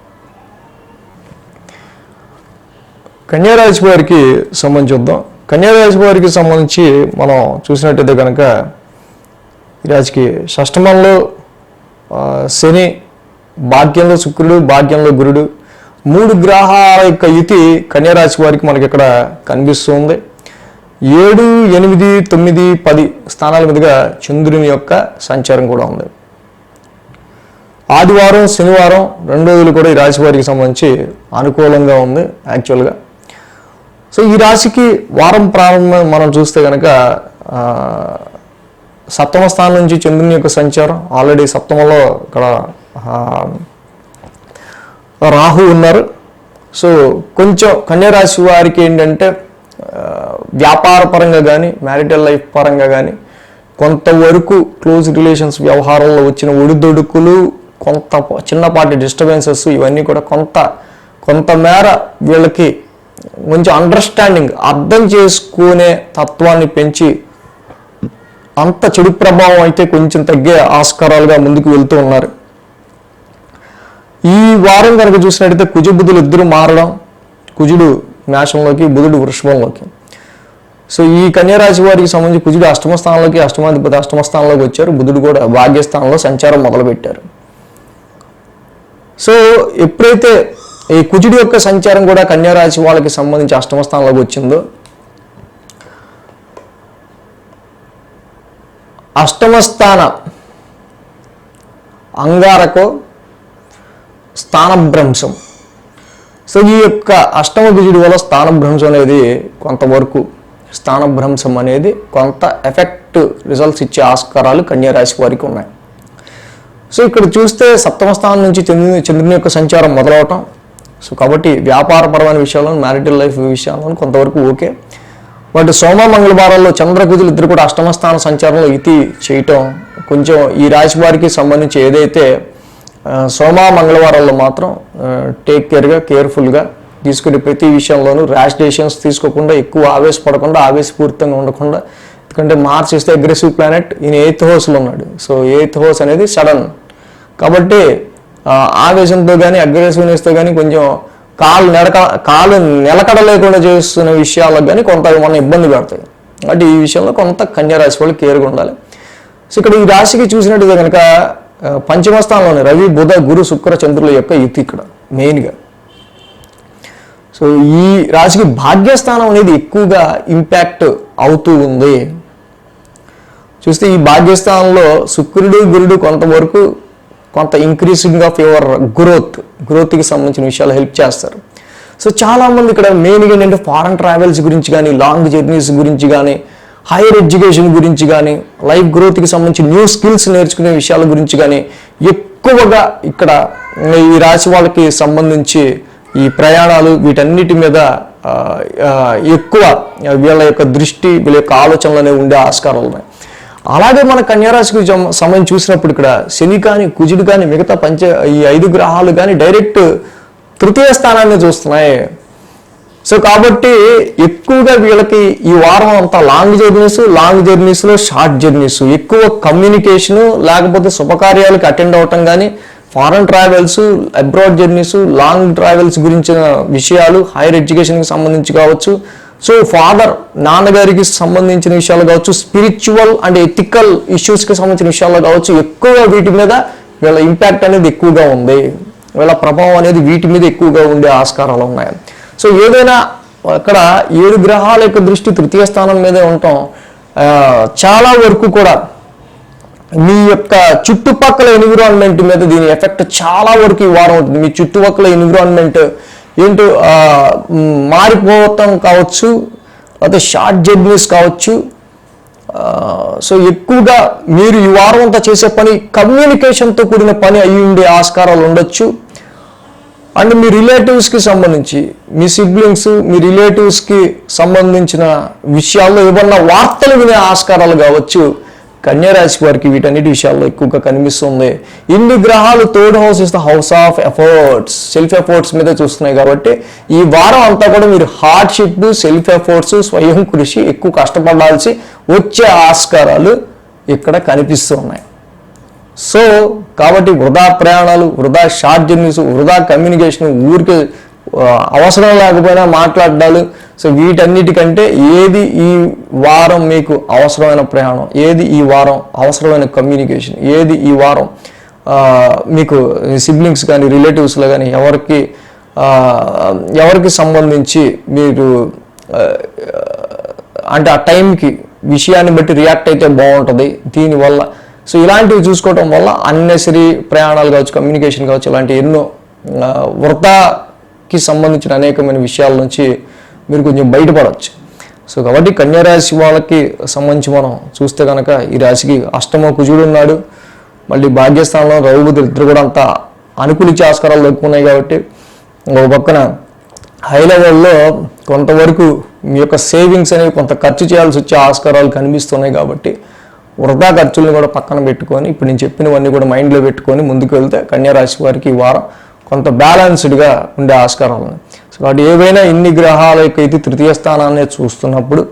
S1: కన్యారాశి వారికి సంబంధించి చూద్దాం. కన్యారాశి వారికి సంబంధించి మనం చూసినట్టయితే కనుక ఈ రాశికి షష్టమంలో శని, భాగ్యంలో శుక్రుడు, భాగ్యంలో గురుడు, 3 గ్రహాల యొక్క యుతి కన్యారాశి వారికి మనకి ఇక్కడ కనిపిస్తుంది. 7, 8, 9, 10 స్థానాల మీదుగా చంద్రుని యొక్క సంచారం కూడా ఉంది. ఆదివారం, శనివారం 2 రోజులు కూడా ఈ రాశి వారికి సంబంధించి అనుకూలంగా ఉంది యాక్చువల్గా. సో ఈ రాశికి వారం ప్రారంభం మనం చూస్తే కనుక 7వ స్థానం నుంచి చంద్రుని యొక్క సంచారం, ఆల్రెడీ 7మలో ఇక్కడ రాహు ఉన్నారు. సో కొంచెం కన్యారాశి వారికి ఏంటంటే వ్యాపార పరంగా కానీ, మ్యారిటల్ లైఫ్ పరంగా కానీ కొంతవరకు క్లోజ్ రిలేషన్స్ వ్యవహారంలో వచ్చిన ఒడిదొడుకులు, కొంత చిన్నపాటి డిస్టర్బెన్సెస్ ఇవన్నీ కూడా కొంతమేర వీళ్ళకి కొంచెం అండర్స్టాండింగ్, అర్థం చేసుకునే తత్వాన్ని పెంచి అంత చెడు ప్రభావం అయితే కొంచెం తగ్గే ఆస్కారాలుగా ముందుకు వెళ్తూ ఉన్నారు. ఈ వారం కనుక చూసినట్టయితే కుజ బుధులు ఇద్దరు మారడం, కుజుడు మేషంలోకి, బుధుడు వృషభంలోకి. సో ఈ కన్యారాశి వారికి సంబంధించి కుజుడు అష్టమ స్థానంలోకి, అష్టమాధిపతి అష్టమ స్థానంలోకి వచ్చారు, బుధుడు కూడా భాగ్యస్థానంలో సంచారం మొదలుపెట్టారు. సో ఎప్పుడైతే ఈ కుజుడి యొక్క సంచారం కూడా కన్యారాశి వాళ్ళకి సంబంధించి అష్టమ స్థానంలోకి వచ్చిందో, అష్టమ స్థాన అంగారకో స్థానభ్రంశం. సో ఈ యొక్క అష్టమ కుజుడి వల్ల స్థానభ్రంశం అనేది కొంతవరకు, స్థానభ్రంశం అనేది కొంత ఎఫెక్ట్ రిజల్ట్స్ ఇచ్చే ఆస్కారాలు కన్యారాశి వారికి ఉన్నాయి. సో ఇక్కడ చూస్తే 7వ స్థానం నుంచి చంద్రుని యొక్క సంచారం మొదలవటం. సో కాబట్టి వ్యాపారపరమైన విషయాల్లో, మ్యారిటల్ లైఫ్ విషయాల్లో కొంతవరకు ఓకే. బట్ సోమ మంగళవారాల్లో చంద్ర కుజులు ఇద్దరు కూడా అష్టమ స్థాన సంచారంలో ఇతి చేయటం కొంచెం ఈ రాశి వారికి సంబంధించి ఏదైతే సోమ మంగళవారాల్లో మాత్రం టేక్ కేర్ఫుల్గా తీసుకునే ప్రతి విషయంలోనూ ర్యాష్ డెసిషన్స్ తీసుకోకుండా, ఎక్కువ ఆవేశపడకుండా, ఆవేశపూరితంగా ఉండకుండా. ఎందుకంటే మార్చ్ ఇస్తే అగ్రెసివ్ ప్లానెట్, ఈయన 8th హౌస్లో ఉన్నాడు. సో 8th హౌస్ అనేది సడన్ కాబట్టి ఆవేశంతో కానీ, అగ్రెసివ్నెస్తో కానీ కొంచెం కాలు నిలకడ లేకుండా చేస్తున్న విషయాలకు కానీ కొంత మన ఇబ్బంది పెడతాయి. అంటే ఈ విషయంలో కొంత కన్యా రాశి వాళ్ళు కేర్గా ఉండాలి. సో ఇక్కడ ఈ రాశికి చూసినట్టుగా కనుక పంచమ స్థానంలోని రవి, బుధ, గురు, శుక్ర, చంద్రుల యొక్క యుతి ఇక్కడ మెయిన్గా. సో ఈ రాశికి భాగ్యస్థానం అనేది ఎక్కువగా ఇంపాక్ట్ అవుతూ ఉంది. చూస్తే ఈ భాగ్యస్థానంలో శుక్రుడు, గురుడు కొంత ఇంక్రీజింగ్ ఆఫ్ యువర్ గ్రోత్కి సంబంధించిన విషయాలు హెల్ప్ చేస్తారు. సో చాలామంది ఇక్కడ మెయిన్గా ఏంటంటే ఫారెన్ ట్రావెల్స్ గురించి కానీ, లాంగ్ జర్నీస్ గురించి కానీ, హైయర్ ఎడ్యుకేషన్ గురించి కానీ, లైఫ్ గ్రోత్కి సంబంధించి న్యూ స్కిల్స్ నేర్చుకునే విషయాల గురించి కానీ ఎక్కువగా ఇక్కడ ఈ రాశి వాళ్ళకి సంబంధించి ఈ ప్రయాణాలు వీటన్నిటి మీద ఎక్కువ వీళ్ళ యొక్క దృష్టి, వీళ్ళ యొక్క ఆలోచనలు ఉండే ఆస్కారాలు ఉన్నాయి. అలాగే మన కన్యారాశికి సంబంధించి చూసినప్పుడు ఇక్కడ శని కానీ, కుజుడు కానీ, మిగతా ఈ 5 గ్రహాలు కానీ డైరెక్ట్ తృతీయ స్థానాన్ని చూస్తున్నాయి. సో కాబట్టి ఎక్కువగా వీళ్ళకి ఈ వారం అంతా లాంగ్ జర్నీస్లో షార్ట్ జర్నీస్, ఎక్కువ కమ్యూనికేషను, లేకపోతే శుభకార్యాలకు అటెండ్ అవటం కానీ, foreign travels, abroad journeys, long travels గురించిన విషయాలు, హైయర్ ఎడ్యుకేషన్కి సంబంధించి కావచ్చు, సో నాన్నగారికి సంబంధించిన విషయాలు కావచ్చు, స్పిరిచువల్ అండ్ ఎథికల్ ఇష్యూస్కి సంబంధించిన విషయాల్లో కావచ్చు, ఎక్కువగా వీటి మీద వీళ్ళ ఇంపాక్ట్ అనేది ఎక్కువగా ఉంది, వీళ్ళ ప్రభావం అనేది వీటి మీద ఎక్కువగా ఉండే ఆస్కారాలు ఉన్నాయి. సో ఏదైనా అక్కడ 7 గ్రహాల యొక్క దృష్టి తృతీయ స్థానం మీదే ఉండటం చాలా వరకు కూడా మీ యొక్క చుట్టుపక్కల ఎన్విరాన్మెంట్ మీద దీని ఎఫెక్ట్ చాలా వరకు ఈ వారం ఉంటుంది. మీ చుట్టుపక్కల ఎన్విరాన్మెంట్ ఏంటో మారిపోవటం కావచ్చు, లేకపోతే షార్ట్ జర్నీస్ కావచ్చు. సో ఎక్కువగా మీరు ఈ వారం అంతా చేసే పని కమ్యూనికేషన్తో కూడిన పని అయ్యి ఉండే ఆస్కారాలు ఉండొచ్చు. అండ్ మీ రిలేటివ్స్కి సంబంధించి, మీ సిబ్లింగ్స్, మీ రిలేటివ్స్కి సంబంధించిన విషయాల్లో ఏమన్నా వార్తలు వినే ఆస్కారాలు కావచ్చు. కన్యారాశి వారికి వీటన్నిటి విషయాల్లో ఎక్కువగా కనిపిస్తుంది. ఇన్ని గ్రహాలు third house is the house of efforts, self efforts మీద చూస్తున్నాయి కాబట్టి ఈ వారం అంతా కూడా మీరు హార్డ్షిప్, సెల్ఫ్ ఎఫర్ట్స్, స్వయం కృషి, ఎక్కువ కష్టపడాల్సి వచ్చే ఆస్కారాలు ఇక్కడ కనిపిస్తూ ఉన్నాయి. సో కాబట్టి వృధా ప్రయాణాలు, వృధా షార్ట్ జర్నీస్, వృధా కమ్యూనికేషన్, ఊరికి అవసరం లేకపోయినా మాట్లాడాలి. సో వీటన్నిటికంటే ఏది ఈ వారం మీకు అవసరమైన ప్రయాణం, ఏది ఈ వారం అవసరమైన కమ్యూనికేషన్, ఏది ఈ వారం మీకు సిబ్లింగ్స్ కానీ, రిలేటివ్స్లో కానీ ఎవరికి సంబంధించి మీరు అంటే ఆ టైంకి విషయాన్ని బట్టి రియాక్ట్ అయితే బాగుంటుంది దీనివల్ల. సో ఇలాంటివి చూసుకోవటం వల్ల అన్నెసరీ ప్రయాణాలు కావచ్చు, కమ్యూనికేషన్ కావచ్చు, ఇలాంటి ఎన్నో వృధాకి సంబంధించిన అనేకమైన విషయాల నుంచి మీరు కొంచెం బయటపడవచ్చు. సో కాబట్టి కన్యారాశి వాళ్ళకి సంబంధించి మనం చూస్తే కనుక ఈ రాశికి అష్టమ కుజుడు ఉన్నాడు, మళ్ళీ భాగ్యస్థానంలో రవి, బుధుడు ఇద్దరు కూడా అంతా అనుకూలించే ఆస్కారాలు ఎక్కువ ఉన్నాయి. కాబట్టి ఒక పక్కన హై లెవెల్లో కొంతవరకు మీ యొక్క సేవింగ్స్ అనేవి కొంత ఖర్చు చేయాల్సి వచ్చే ఆస్కారాలు కనిపిస్తున్నాయి. కాబట్టి వృధా ఖర్చులను కూడా పక్కన పెట్టుకొని, ఇప్పుడు నేను చెప్పినవన్నీ కూడా మైండ్లో పెట్టుకొని ముందుకు వెళ్తే కన్యారాశి వారికి ఈ వారం కొంత బ్యాలెన్స్డ్గా ఉండే ఆస్కారాలు ఉన్నాయి. సో కాబట్టి ఏవైనా ఇన్ని గ్రహాల యొక్క ఇది తృతీయ స్థానాన్ని చూస్తున్నప్పుడు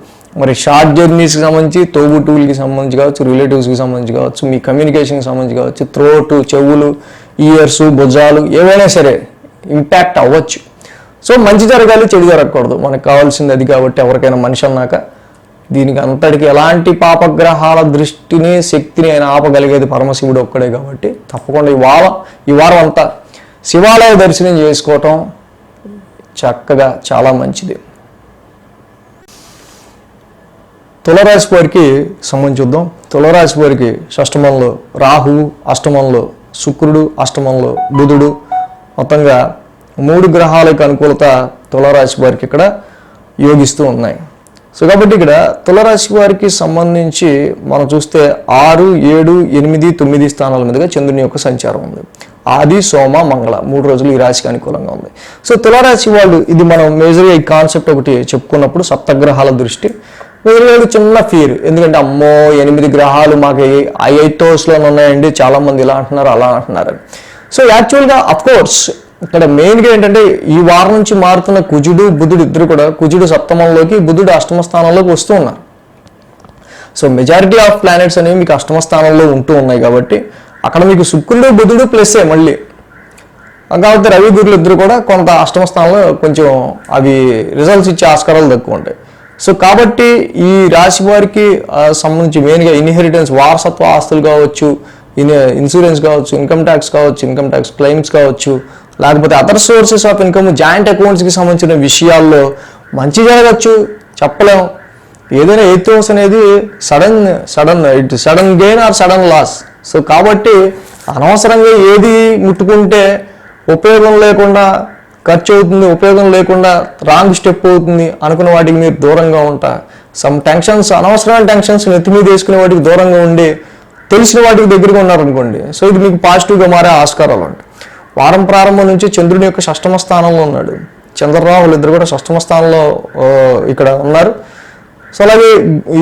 S1: మరి షార్ట్ జర్నీస్కి సంబంధించి, తోబుట్టువులకి సంబంధించి కావచ్చు, రిలేటివ్స్కి సంబంధించి కావచ్చు, మీ కమ్యూనికేషన్కి సంబంధించి కావచ్చు, థ్రోట్, చెవులు, ఇయర్స్, భుజాలు ఏవైనా సరే ఇంపాక్ట్ అవ్వచ్చు. సో మంచి జరగాలి, చెడు జరగకూడదు, మనకు కావాల్సింది అది. కాబట్టి ఎవరికైనా మనిషి అన్నాక దీనికి అంతటికి ఎలాంటి పాపగ్రహాల దృష్టిని, శక్తిని ఆయన ఆపగలిగేది పరమశివుడు ఒక్కడే. కాబట్టి తప్పకుండా ఈ వారం అంతా శివాలయ దర్శనం చేసుకోవటం చక్కగా చాలా మంచిది. తులరాశి వారికి సంబంధించి చూద్దాం. తులరాశి వారికి షష్టమంలో రాహువు, అష్టమంలో శుక్రుడు, అష్టమంలో బుధుడు, మొత్తంగా 3 గ్రహాలకు అనుకూలత తులరాశి వారికి ఇక్కడ యోగిస్తూ ఉన్నాయి. సో కాబట్టి ఇక్కడ తులరాశి వారికి సంబంధించి మనం చూస్తే 6, 7, 8, 9 స్థానాల మీదుగా చంద్రుని యొక్క సంచారం ఉంది. ఆది, సోమ, మంగళ 3 రోజులు ఈ రాశికి అనుకూలంగా ఉంది. సో తులారాశి వాళ్ళు ఇది మనం మేజర్గా ఈ కాన్సెప్ట్ ఒకటి చెప్పుకున్నప్పుడు సప్తగ్రహాల దృష్టి మేజర్గా చిన్న ఫీర్. ఎందుకంటే అమ్మో 8 గ్రహాలు మాకు 8th హౌస్లో ఉన్నాయండి, చాలామంది ఇలా అంటున్నారు, అలా అంటున్నారు. సో యాక్చువల్గా అఫ్కోర్స్ ఇక్కడ మెయిన్గా ఏంటంటే ఈ వారం నుంచి మారుతున్న కుజుడు, బుధుడు ఇద్దరు కూడా, కుజుడు సప్తమంలోకి, బుధుడు అష్టమ స్థానంలోకి వస్తూ ఉన్నారు. సో మెజారిటీ ఆఫ్ ప్లానెట్స్ అనేవి మీకు అష్టమ స్థానంలో ఉంటూ ఉన్నాయి. కాబట్టి అక్కడ మీకు శుక్రుడు, బుధుడు ప్లస్సే మళ్ళీ. కాబట్టి రవి, గురులు ఇద్దరు కూడా కొంత అష్టమ స్థానంలో కొంచెం అవి రిజల్ట్స్ ఇచ్చే ఆస్కారాలు తక్కువ ఉంటాయి. సో కాబట్టి ఈ రాశి వారికి సంబంధించి మెయిన్గా ఇన్హెరిటెన్స్, వారసత్వ ఆస్తులు కావచ్చు, ఇన్సూరెన్స్ కావచ్చు, ఇన్కమ్ ట్యాక్స్ కావచ్చు, ఇన్కమ్ ట్యాక్స్ క్లెయిమ్స్ కావచ్చు, లేకపోతే other sources of income, joint అకౌంట్స్కి సంబంధించిన విషయాల్లో మంచి జరగచ్చు, చెప్పలేము. ఏదైనా ఎయిత్ హౌస్ అనేది sudden gain or sudden loss. So కాబట్టి అనవసరంగా ఏది ముట్టుకుంటే ఉపయోగం లేకుండా ఖర్చు అవుతుంది, ఉపయోగం లేకుండా రాంగ్ స్టెప్ అవుతుంది అనుకున్న వాటికి మీరు దూరంగా ఉంటా. సమ్ టెన్షన్స్, అనవసరమైన టెన్షన్స్ నెత్తి మీద వేసుకునే వాటికి దూరంగా ఉండి తెలిసిన వాటికి దగ్గరగా ఉన్నారనుకోండి, సో ఇది మీకు పాజిటివ్గా మారే ఆస్కారాలు ఉంటాయి. వారం ప్రారంభం నుంచి చంద్రుని యొక్క షష్టమ స్థానంలో ఉన్నాడు. చంద్రరాహులు ఇద్దరు కూడా షష్టమ స్థానంలో ఇక్కడ ఉన్నారు. సో అలాగే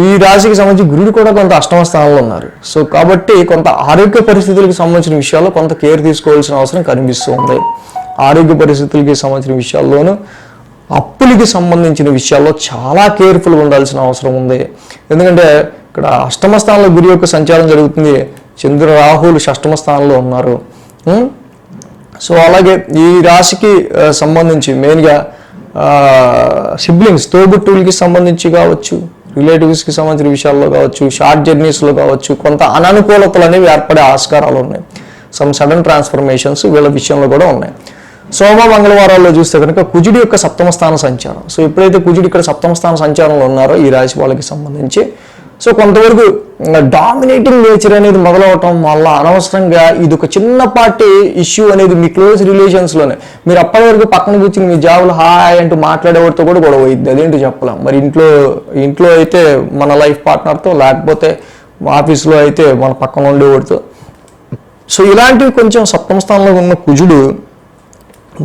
S1: ఈ రాశికి సంబంధించి గురుడు కూడా కొంత అష్టమ స్థానంలో ఉన్నారు. సో కాబట్టి కొంత ఆరోగ్య పరిస్థితులకు సంబంధించిన విషయాల్లో కొంత కేర్ తీసుకోవాల్సిన అవసరం కనిపిస్తుంది. ఆరోగ్య పరిస్థితులకి సంబంధించిన విషయాల్లోనూ అప్పులకి సంబంధించిన విషయాల్లో చాలా కేర్ఫుల్గా ఉండాల్సిన అవసరం ఉంది. ఎందుకంటే ఇక్కడ అష్టమ స్థానంలో గురి యొక్క సంచారం జరుగుతుంది, చంద్ర రాహులు షష్టమ స్థానంలో ఉన్నారు. సో అలాగే ఈ రాశికి సంబంధించి మెయిన్గా సిబ్లింగ్స్, తోబుట్టువులకి సంబంధించి కావచ్చు, రిలేటివ్స్కి సంబంధించిన విషయాల్లో కావచ్చు, షార్ట్ జర్నీస్లో కావచ్చు, కొంత అననుకూలతలు అనేవి ఏర్పడే ఆస్కారాలు ఉన్నాయి. సమ్ సడన్ ట్రాన్స్ఫర్మేషన్స్ వీళ్ళ విషయంలో కూడా ఉన్నాయి. సోమ మంగళవారాల్లో చూస్తే కనుక కుజుడి యొక్క సప్తమ స్థాన సంచారం. సో ఎప్పుడైతే కుజుడు ఇక్కడ సప్తమ స్థాన సంచారంలో ఉన్నారో ఈ రాశి వాళ్ళకి సంబంధించి సో కొంతవరకు డామినేటింగ్ నేచర్ అనేది మొదలవటం వల్ల అనవసరంగా ఇది ఒక చిన్నపాటి ఇష్యూ అనేది మీ క్లోజ్ రిలేషన్స్లోనే మీరు అప్పటి వరకు పక్కన కూర్చుని మీ జాబులు హాయ్ అంటూ మాట్లాడేవాడితో కూడా గొడవ అవుతుంది. అదేంటో చెప్పలేం. మరి ఇంట్లో అయితే మన లైఫ్ పార్ట్నర్తో, లేకపోతే ఆఫీస్లో అయితే మన పక్కన ఉండేవాడితో. సో ఇలాంటివి కొంచెం సప్తమ స్థానంలో ఉన్న కుజుడు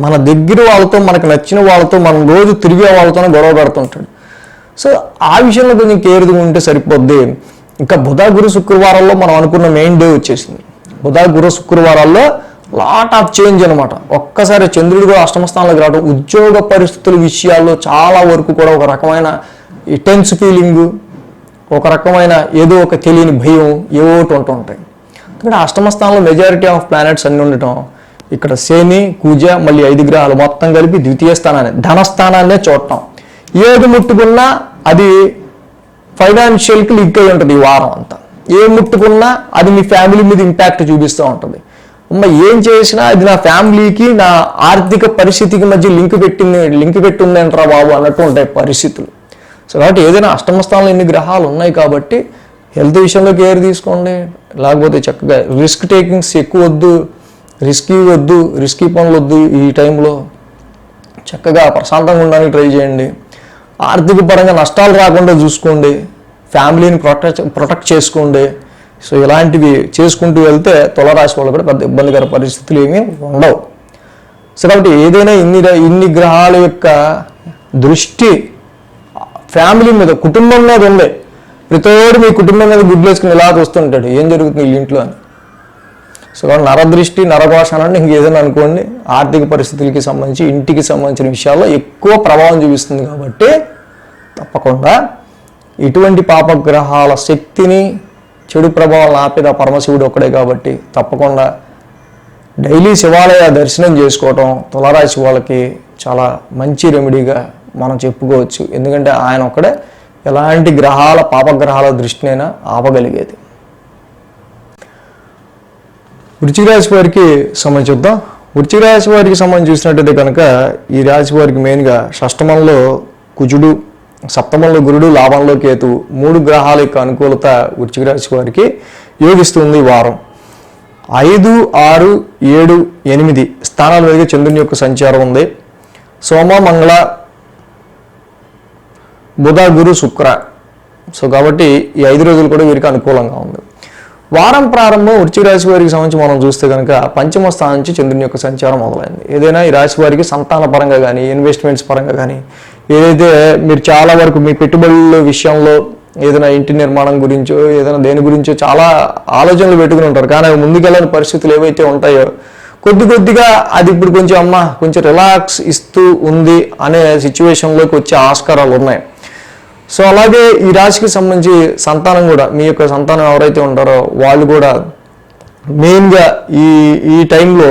S1: మన దగ్గర వాళ్ళతో, మనకు నచ్చిన వాళ్ళతో, మనం రోజు తిరిగే వాళ్ళతోనే గొడవ పడుతుంటాడు. సో ఆ విషయంలో కొంచెం కేర్గా ఉంటే సరిపోద్ది. ఇంకా బుధ గురు శుక్రవారాల్లో మనం అనుకున్న మెయిన్ డే వచ్చేసింది. బుధ గురు శుక్రవారాల్లో లాట్ ఆఫ్ చేంజ్ అనమాట. ఒక్కసారి చంద్రుడు కూడా అష్టమ స్థానంలోకి రావడం, ఉద్యోగ పరిస్థితుల విషయాల్లో చాలా వరకు కూడా ఒక రకమైన టెన్స్ ఫీలింగు, ఒక రకమైన ఏదో ఒక తెలియని భయం ఏవోటి ఉంటుంటాయి. ఎందుకంటే అష్టమ స్థానంలో మెజారిటీ ఆఫ్ ప్లానెట్స్ అన్నీ ఉండటం, ఇక్కడ శని, కుజ, మళ్ళీ 5 గ్రహాలు మొత్తం కలిపి ద్వితీయ స్థానాన్ని, ధనస్థానాన్నే చూడటం. ఏది ముట్టుకున్నా అది ఫైనాన్షియల్కి లింక్ అయి ఉంటుంది. ఈ వారం అంతా ఏం ముట్టుకున్నా అది మీ ఫ్యామిలీ మీద ఇంపాక్ట్ చూపిస్తూ ఉంటుంది. ఏం చేసినా అది నా ఫ్యామిలీకి, నా ఆర్థిక పరిస్థితికి మధ్య లింక్ పెట్టిందంటారా బాబు అన్నట్టు ఉంటాయి పరిస్థితులు. సో కాబట్టి ఏదైనా అష్టమ స్థానంలో ఎన్ని గ్రహాలు ఉన్నాయి కాబట్టి హెల్త్ విషయంలో కేర్ తీసుకోండి. లేకపోతే చక్కగా రిస్క్ టేకింగ్స్ ఎక్కువ వద్దు, రిస్కీ పనులు వద్దు. ఈ టైంలో చక్కగా ప్రశాంతంగా ఉండడానికి ట్రై చేయండి. ఆర్థిక పరంగా నష్టాలు రాకుండా చూసుకోండి. ఫ్యామిలీని ప్రొటెక్ట్ చేసుకోండి. సో ఇలాంటివి చేసుకుంటూ వెళ్తే తులారాశి వాళ్ళు కూడా పెద్ద ఇబ్బందికర పరిస్థితులు ఏమీ ఉండవు. సో కాబట్టి ఏదైనా ఇన్ని గ్రహాల యొక్క దృష్టి ఫ్యామిలీ మీద, కుటుంబం మీద ఉంది. ప్రతివాడు మీ కుటుంబం మీద గుడ్లు వేసుకుని ఇలా చూస్తుంటాడు ఏం జరుగుతుంది వీళ్ళ ఇంట్లో అని. సో నరదృష్టి, నరఘోషణ అంటే ఇంకేదైనా అనుకోండి, ఆర్థిక పరిస్థితులకి సంబంధించి, ఇంటికి సంబంధించిన విషయాల్లో ఎక్కువ ప్రభావం చూపిస్తుంది. కాబట్టి తప్పకుండా ఇటువంటి పాపగ్రహాల శక్తిని, చెడు ప్రభావాలను ఆపేది ఆ పరమశివుడు ఒక్కడే. కాబట్టి తప్పకుండా డైలీ శివాలయ దర్శనం చేసుకోవటం తులారాశి వాళ్ళకి చాలా మంచి రెమెడీగా మనం చెప్పుకోవచ్చు. ఎందుకంటే ఆయన ఒక్కడే ఎలాంటి పాపగ్రహాల దృష్టినైనా ఆపగలిగేది. వృశ్చిక రాశి వారికి సంబంధించి చూద్దాం. వృశ్చిక రాశి వారికి సంబంధించి చూసినట్టయితే కనుక ఈ రాశి వారికి మెయిన్గా షష్టమంలో కుజుడు, సప్తమంలో గురుడు, లాభంలో కేతు, 3 గ్రహాల యొక్క అనుకూలత వృశ్చిక రాశి వారికి యోగిస్తుంది. వారం 5, 6, 7, 8 స్థానాల మీదుగా చంద్రుని యొక్క సంచారం ఉంది. సోమ, మంగళ, బుధ, గురు, శుక్ర. సో కాబట్టి ఈ 5 రోజులు కూడా వీరికి అనుకూలంగా ఉంది. వారం ప్రారంభం వృశ్చిక రాశి వారికి సంబంధించి మనం చూస్తే కనుక పంచమ స్థానం నుంచి చంద్రుని యొక్క సంచారం మొదలైంది. ఏదైనా ఈ రాశి వారికి సంతాన పరంగా కానీ, ఇన్వెస్ట్మెంట్స్ పరంగా కానీ, ఏదైతే మీరు చాలా వరకు మీ పెట్టుబడుల విషయంలో ఏదైనా ఇంటి నిర్మాణం గురించో, ఏదైనా దేని గురించో చాలా ఆలోచనలు పెట్టుకుని ఉంటారు. కానీ అవి ముందుకెళ్ళని పరిస్థితులు ఏవైతే ఉంటాయో కొద్దిగా అది ఇప్పుడు కొంచెం రిలాక్స్ ఇస్తూ ఉంది అనే సిచ్యువేషన్లోకి వచ్చే ఆస్కారాలు ఉన్నాయి. సో అలాగే ఈ రాశికి సంబంధించి సంతానం కూడా, మీ యొక్క సంతానం ఎవరైతే ఉంటారో వాళ్ళు కూడా మెయిన్గా ఈ టైంలో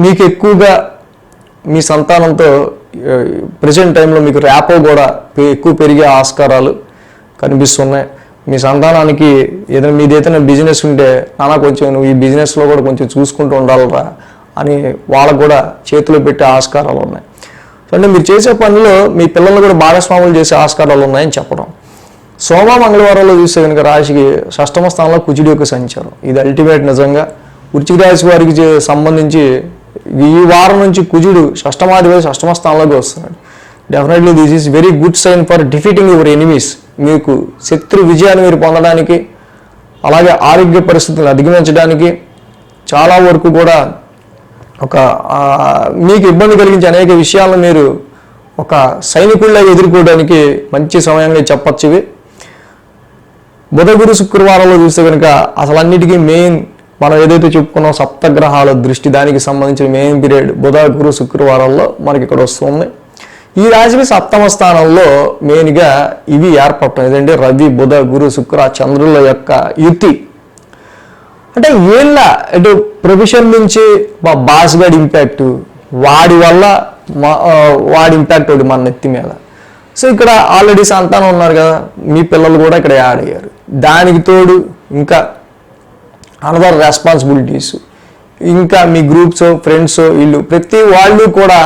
S1: మీకు ఎక్కువగా మీ సంతానంతో ప్రజెంట్ టైంలో మీకు ర్యాపో కూడా ఎక్కువ పెరిగే ఆస్కారాలు కనిపిస్తున్నాయి. మీ సంతానానికి ఏదైనా బిజినెస్ ఉంటే నాన్న కొంచెం నువ్వు ఈ బిజినెస్లో కూడా కొంచెం చూసుకుంటూ ఉండాలరా అని వాళ్ళకు కూడా చేతిలో పెట్టే ఆస్కారాలు ఉన్నాయి. అంటే మీరు చేసే పనిలో మీ పిల్లలు కూడా భాగస్వాములు చేసే ఆస్కారాలు ఉన్నాయని చెప్పడం. సోమ మంగళవారంలో చూస్తే కనుక రాశికి షష్టమ స్థానంలో కుజుడి యొక్క సంచారం, ఇది అల్టిమేట్. నిజంగా వృశ్చిక రాశి వారికి సంబంధించి ఈ వారం నుంచి కుజుడు షష్టమాధిపతి షష్టమ స్థానంలోకి వస్తున్నాడు. Definitely this is very good sign for defeating your enemies. మీకు శత్రు విజయాన్ని మీరు పొందడానికి, అలాగే ఆరోగ్య పరిస్థితులను అధిగమించడానికి చాలా వరకు కూడా మీకు ఇబ్బంది కలిగించే అనేక విషయాలను మీరు ఒక సైనికుల్లా ఎదుర్కోవడానికి మంచి సమయంగా చెప్పచ్చు ఇవి. బుధ గురు శుక్రవారంలో చూస్తే కనుక అసలు అన్నిటికీ మెయిన్ మనం ఏదైతే చెప్పుకున్నాం సప్తగ్రహాల దృష్టి, దానికి సంబంధించిన మెయిన్ పీరియడ్ బుధ గురు శుక్రవారంలో మనకి ఇక్కడ వస్తుంది. ఈ రాశికి సప్తమ స్థానంలో మెయిన్గా ఇవి ఏర్పడటం, ఏదంటే రవి బుధ గురు శుక్ర చంద్రుల యొక్క యుతి. అంటే వీళ్ళ అంటే ప్రొఫెషన్ నుంచి మా బాస్ గారి ఇంపాక్ట్, వాడి వల్ల వాడి ఇంపాక్ట్ ఒకటి మన నెత్తి మీద. సో ఇక్కడ ఆల్రెడీ సంతానం ఉన్నారు కదా, మీ పిల్లలు కూడా ఇక్కడ యాడ్ అయ్యారు. దానికి తోడు ఇంకా అనదర్ రెస్పాన్సిబిలిటీస్, ఇంకా మీ గ్రూప్స్ ఫ్రెండ్స్ వీళ్ళు ప్రతి వాళ్ళు కూడా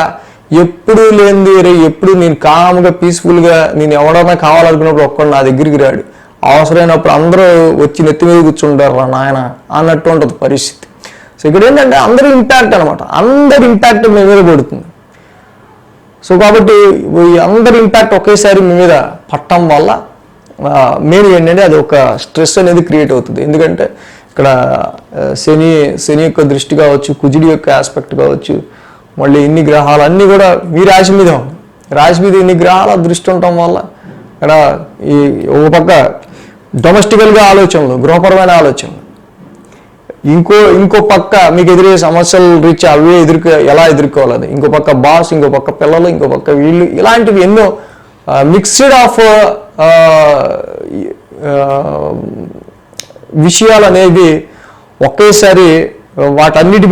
S1: ఎప్పుడు లేనిది ఎప్పుడు నేను కామ్గా పీస్ఫుల్గా నేను ఎవడన్నా కావాలనుకున్నప్పుడు ఒక్కడు నా దగ్గరికి రాడు, అవసరమైనప్పుడు అందరూ వచ్చి నెత్తి మీద కూర్చుంటారు రా నాయన అన్నట్టు ఉంటుంది పరిస్థితి. సో ఇక్కడ ఏంటంటే అందరి ఇంపాక్ట్ అనమాట, అందరి ఇంపాక్ట్ మీ మీద పడుతుంది. సో కాబట్టి ఈ అందరి ఇంపాక్ట్ ఒకేసారి మీ మీద పట్టడం వల్ల మెయిన్ ఏంటంటే అది ఒక స్ట్రెస్ అనేది క్రియేట్ అవుతుంది. ఎందుకంటే ఇక్కడ శని యొక్క దృష్టి కావచ్చు, కుజుడి యొక్క ఆస్పెక్ట్ కావచ్చు, మళ్ళీ ఇన్ని గ్రహాలు అన్నీ కూడా మీ రాశి మీద ఉంది. రాశి మీద ఇన్ని గ్రహాల దృష్టి ఉండటం వల్ల ఇక్కడ ఈ ఒక పక్క డొమెస్టికల్గా ఆలోచనలు, గృహపరమైన ఆలోచనలు, ఇంకో పక్క మీకు ఎదురే సమస్యలు రీత్యా అవే ఎలా ఎదుర్కోవాలి, ఇంకో పక్క బాస్, ఇంకో పక్క పిల్లలు, ఇంకో పక్క వీళ్ళు, ఇలాంటివి ఎన్నో మిక్స్డ్ ఆఫ్ విషయాలు అనేవి ఒకేసారి వాటన్నిటి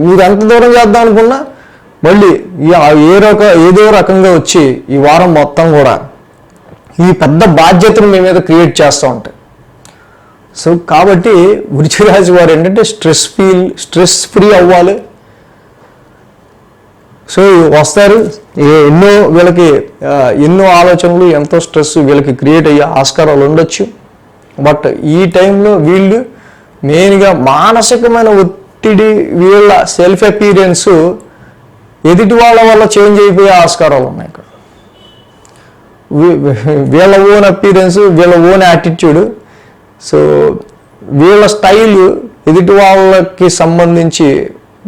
S1: మీరు ఎంత దూరం చేద్దాం అనుకున్నా మళ్ళీ ఏదో రకంగా వచ్చి ఈ వారం మొత్తం కూడా ఈ పెద్ద బాధ్యతను మీ మీద క్రియేట్ చేస్తూ ఉంటాయి. సో కాబట్టి వృశ్చిక రాశి వారు ఏంటంటే స్ట్రెస్ ఫ్రీ అవ్వాలి. సో వస్తారు, వీళ్ళకి ఎన్నో ఆలోచనలు, ఎంతో స్ట్రెస్ వీళ్ళకి క్రియేట్ అయ్యే ఆస్కారాలు ఉండొచ్చు. బట్ ఈ టైంలో వీళ్ళు మెయిన్గా మానసికమైన ఒత్తిడి, వీళ్ళ సెల్ఫ్ అపీరియన్స్ ఎదుటి వాళ్ళ వల్ల చేంజ్ అయిపోయే ఆస్కారాలు ఉన్నాయి. ఇక్కడ వీళ్ళ ఓన్ అపీరెన్స్, వీళ్ళ ఓన్ యాటిట్యూడ్, సో వీళ్ళ స్టైల్ ఎదుటి వాళ్ళకి సంబంధించి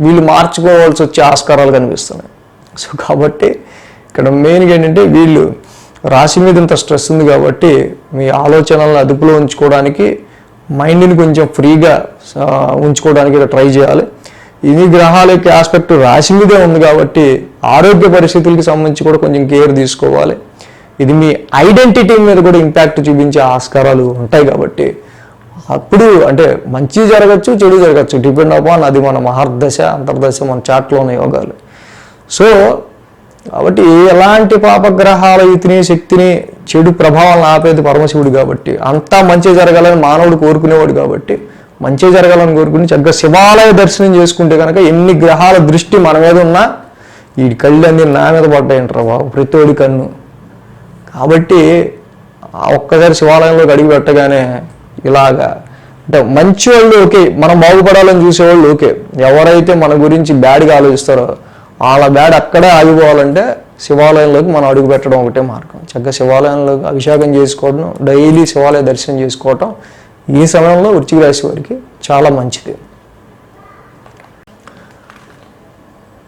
S1: వీళ్ళు మార్చుకోవాల్సి వచ్చే ఆస్కారాలు కనిపిస్తున్నాయి. సో కాబట్టి ఇక్కడ మెయిన్గా ఏంటంటే వీళ్ళు రాశి మీద ఇంత స్ట్రెస్ ఉంది కాబట్టి మీ ఆలోచనలను అదుపులో ఉంచుకోవడానికి, మైండ్ని కొంచెం ఫ్రీగా ఉంచుకోవడానికి ట్రై చేయాలి. ఇన్ని గ్రహాల యొక్క ఆస్పెక్ట్ రాశి మీదే ఉంది కాబట్టి ఆరోగ్య పరిస్థితులకి సంబంధించి కూడా కొంచెం కేర్ తీసుకోవాలి. ఇది మీ ఐడెంటిటీ మీద కూడా ఇంపాక్ట్ చూపించే ఆస్కారాలు ఉంటాయి కాబట్టి అప్పుడు అంటే మంచి జరగచ్చు, చెడు జరగచ్చు, డిపెండ్ అపాన్ అది మన మహర్దశ అంతర్దశ మన చాట్లో ఉన్న యోగాలు. సో కాబట్టి ఎలాంటి పాపగ్రహాల యుతిని శక్తిని చెడు ప్రభావాలను ఆపేది పరమశివుడు కాబట్టి, అంతా మంచి జరగాలని మానవుడు కోరుకునేవాడు కాబట్టి మంచి జరగాలని కోరుకుని చక్కగా శివాలయ దర్శనం చేసుకుంటే కనుక ఎన్ని గ్రహాల దృష్టి మన మీద ఉన్నా ఈ కళ్ళు అన్నీ నా మీద పడ్డాయంటారా బాబు, ప్రతోడి కన్ను. కాబట్టి ఒక్కసారి శివాలయంలోకి అడిగి పెట్టగానే ఇలాగా అంటే మంచి వాళ్ళు ఓకే, మనం బాగుపడాలని చూసేవాళ్ళు ఓకే, ఎవరైతే మన గురించి బ్యాడ్గా ఆలోచిస్తారో వాళ్ళ బ్యాడ్ అక్కడే ఆగిపోవాలంటే శివాలయంలోకి మనం అడుగు పెట్టడం ఒకటే మార్గం. చక్కగా శివాలయంలో అభిషేకం చేసుకోవడం, డైలీ శివాలయ దర్శనం చేసుకోవటం ఈ సమయంలో వృశ్చిక రాశి వారికి చాలా మంచిది.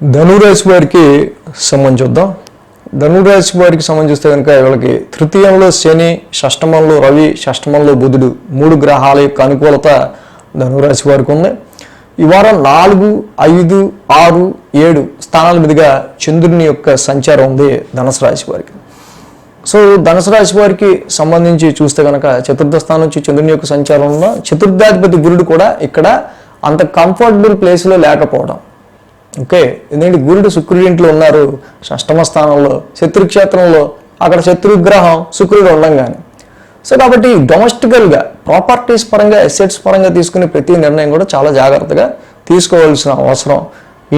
S1: ధనురాశి వారికి సంబంధించుద్దాం. ధనురాశి వారికి సంబంధిస్తే కనుక వీళ్ళకి తృతీయంలో శని, షష్టమంలో రవి, షష్టమంలో బుధుడు, 3 గ్రహాల యొక్క అనుకూలత ధనురాశి వారికి ఉంది. ఈ వారం 4, 5, 6, 7 స్థానాల మీదుగా చంద్రుని యొక్క సంచారం ఉంది ధనుసు రాశి వారికి. సో ధనుసు రాశి వారికి సంబంధించి చూస్తే కనుక చతుర్థ స్థానం నుంచి చంద్రుని యొక్క సంచారం ఉన్న చతుర్థాధిపతి గురుడు కూడా ఇక్కడ అంత కంఫర్టబుల్ ప్లేస్లో లేకపోవడం, ఓకే, ఎందుకంటే గురుడు శుక్రుడి ఇంట్లో ఉన్నారు షష్టమ స్థానంలో శత్రుక్షేత్రంలో, అక్కడ శత్రుగ్రహం శుక్రుడు ఉండంగానే. సో కాబట్టి డొమెస్టికల్గా ప్రాపర్టీస్ పరంగా ఎసెట్స్ పరంగా తీసుకునే ప్రతి నిర్ణయం కూడా చాలా జాగ్రత్తగా తీసుకోవాల్సిన అవసరం,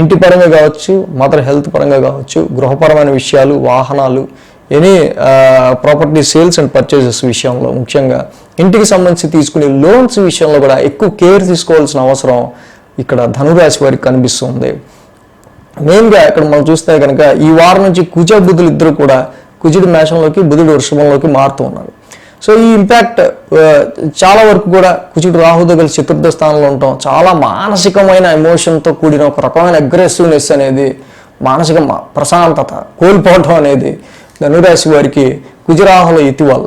S1: ఇంటి పరంగా కావచ్చు, మదర్ హెల్త్ పరంగా కావచ్చు, గృహపరమైన విషయాలు, వాహనాలు, any property sales and purchases విషయంలో, ముఖ్యంగా ఇంటికి సంబంధించి తీసుకునే లోన్స్ విషయంలో కూడా ఎక్కువ కేర్ తీసుకోవాల్సిన అవసరం ఇక్కడ ధనురాశి వారికి కనిపిస్తుంది. మెయిన్గా ఇక్కడ మనం చూస్తే కనుక ఈ వారం నుంచి కుజ బుధులు ఇద్దరు కూడా, కుజుడు మేషంలోకి బుధుడు వృషభంలోకి మారుతూ ఉన్నారు. సో ఈ ఇంపాక్ట్ చాలా వరకు కూడా కుజుడు రాహుతో కలిసి చతుర్థ స్థానంలో ఉండటం, చాలా మానసికమైన ఎమోషన్తో కూడిన ఒక రకమైన అగ్రెసివ్నెస్ అనేది, మానసిక ప్రశాంతత కోల్పోవటం అనేది ధనురాశి వారికి కుజరాహుల యుతి వల్ల.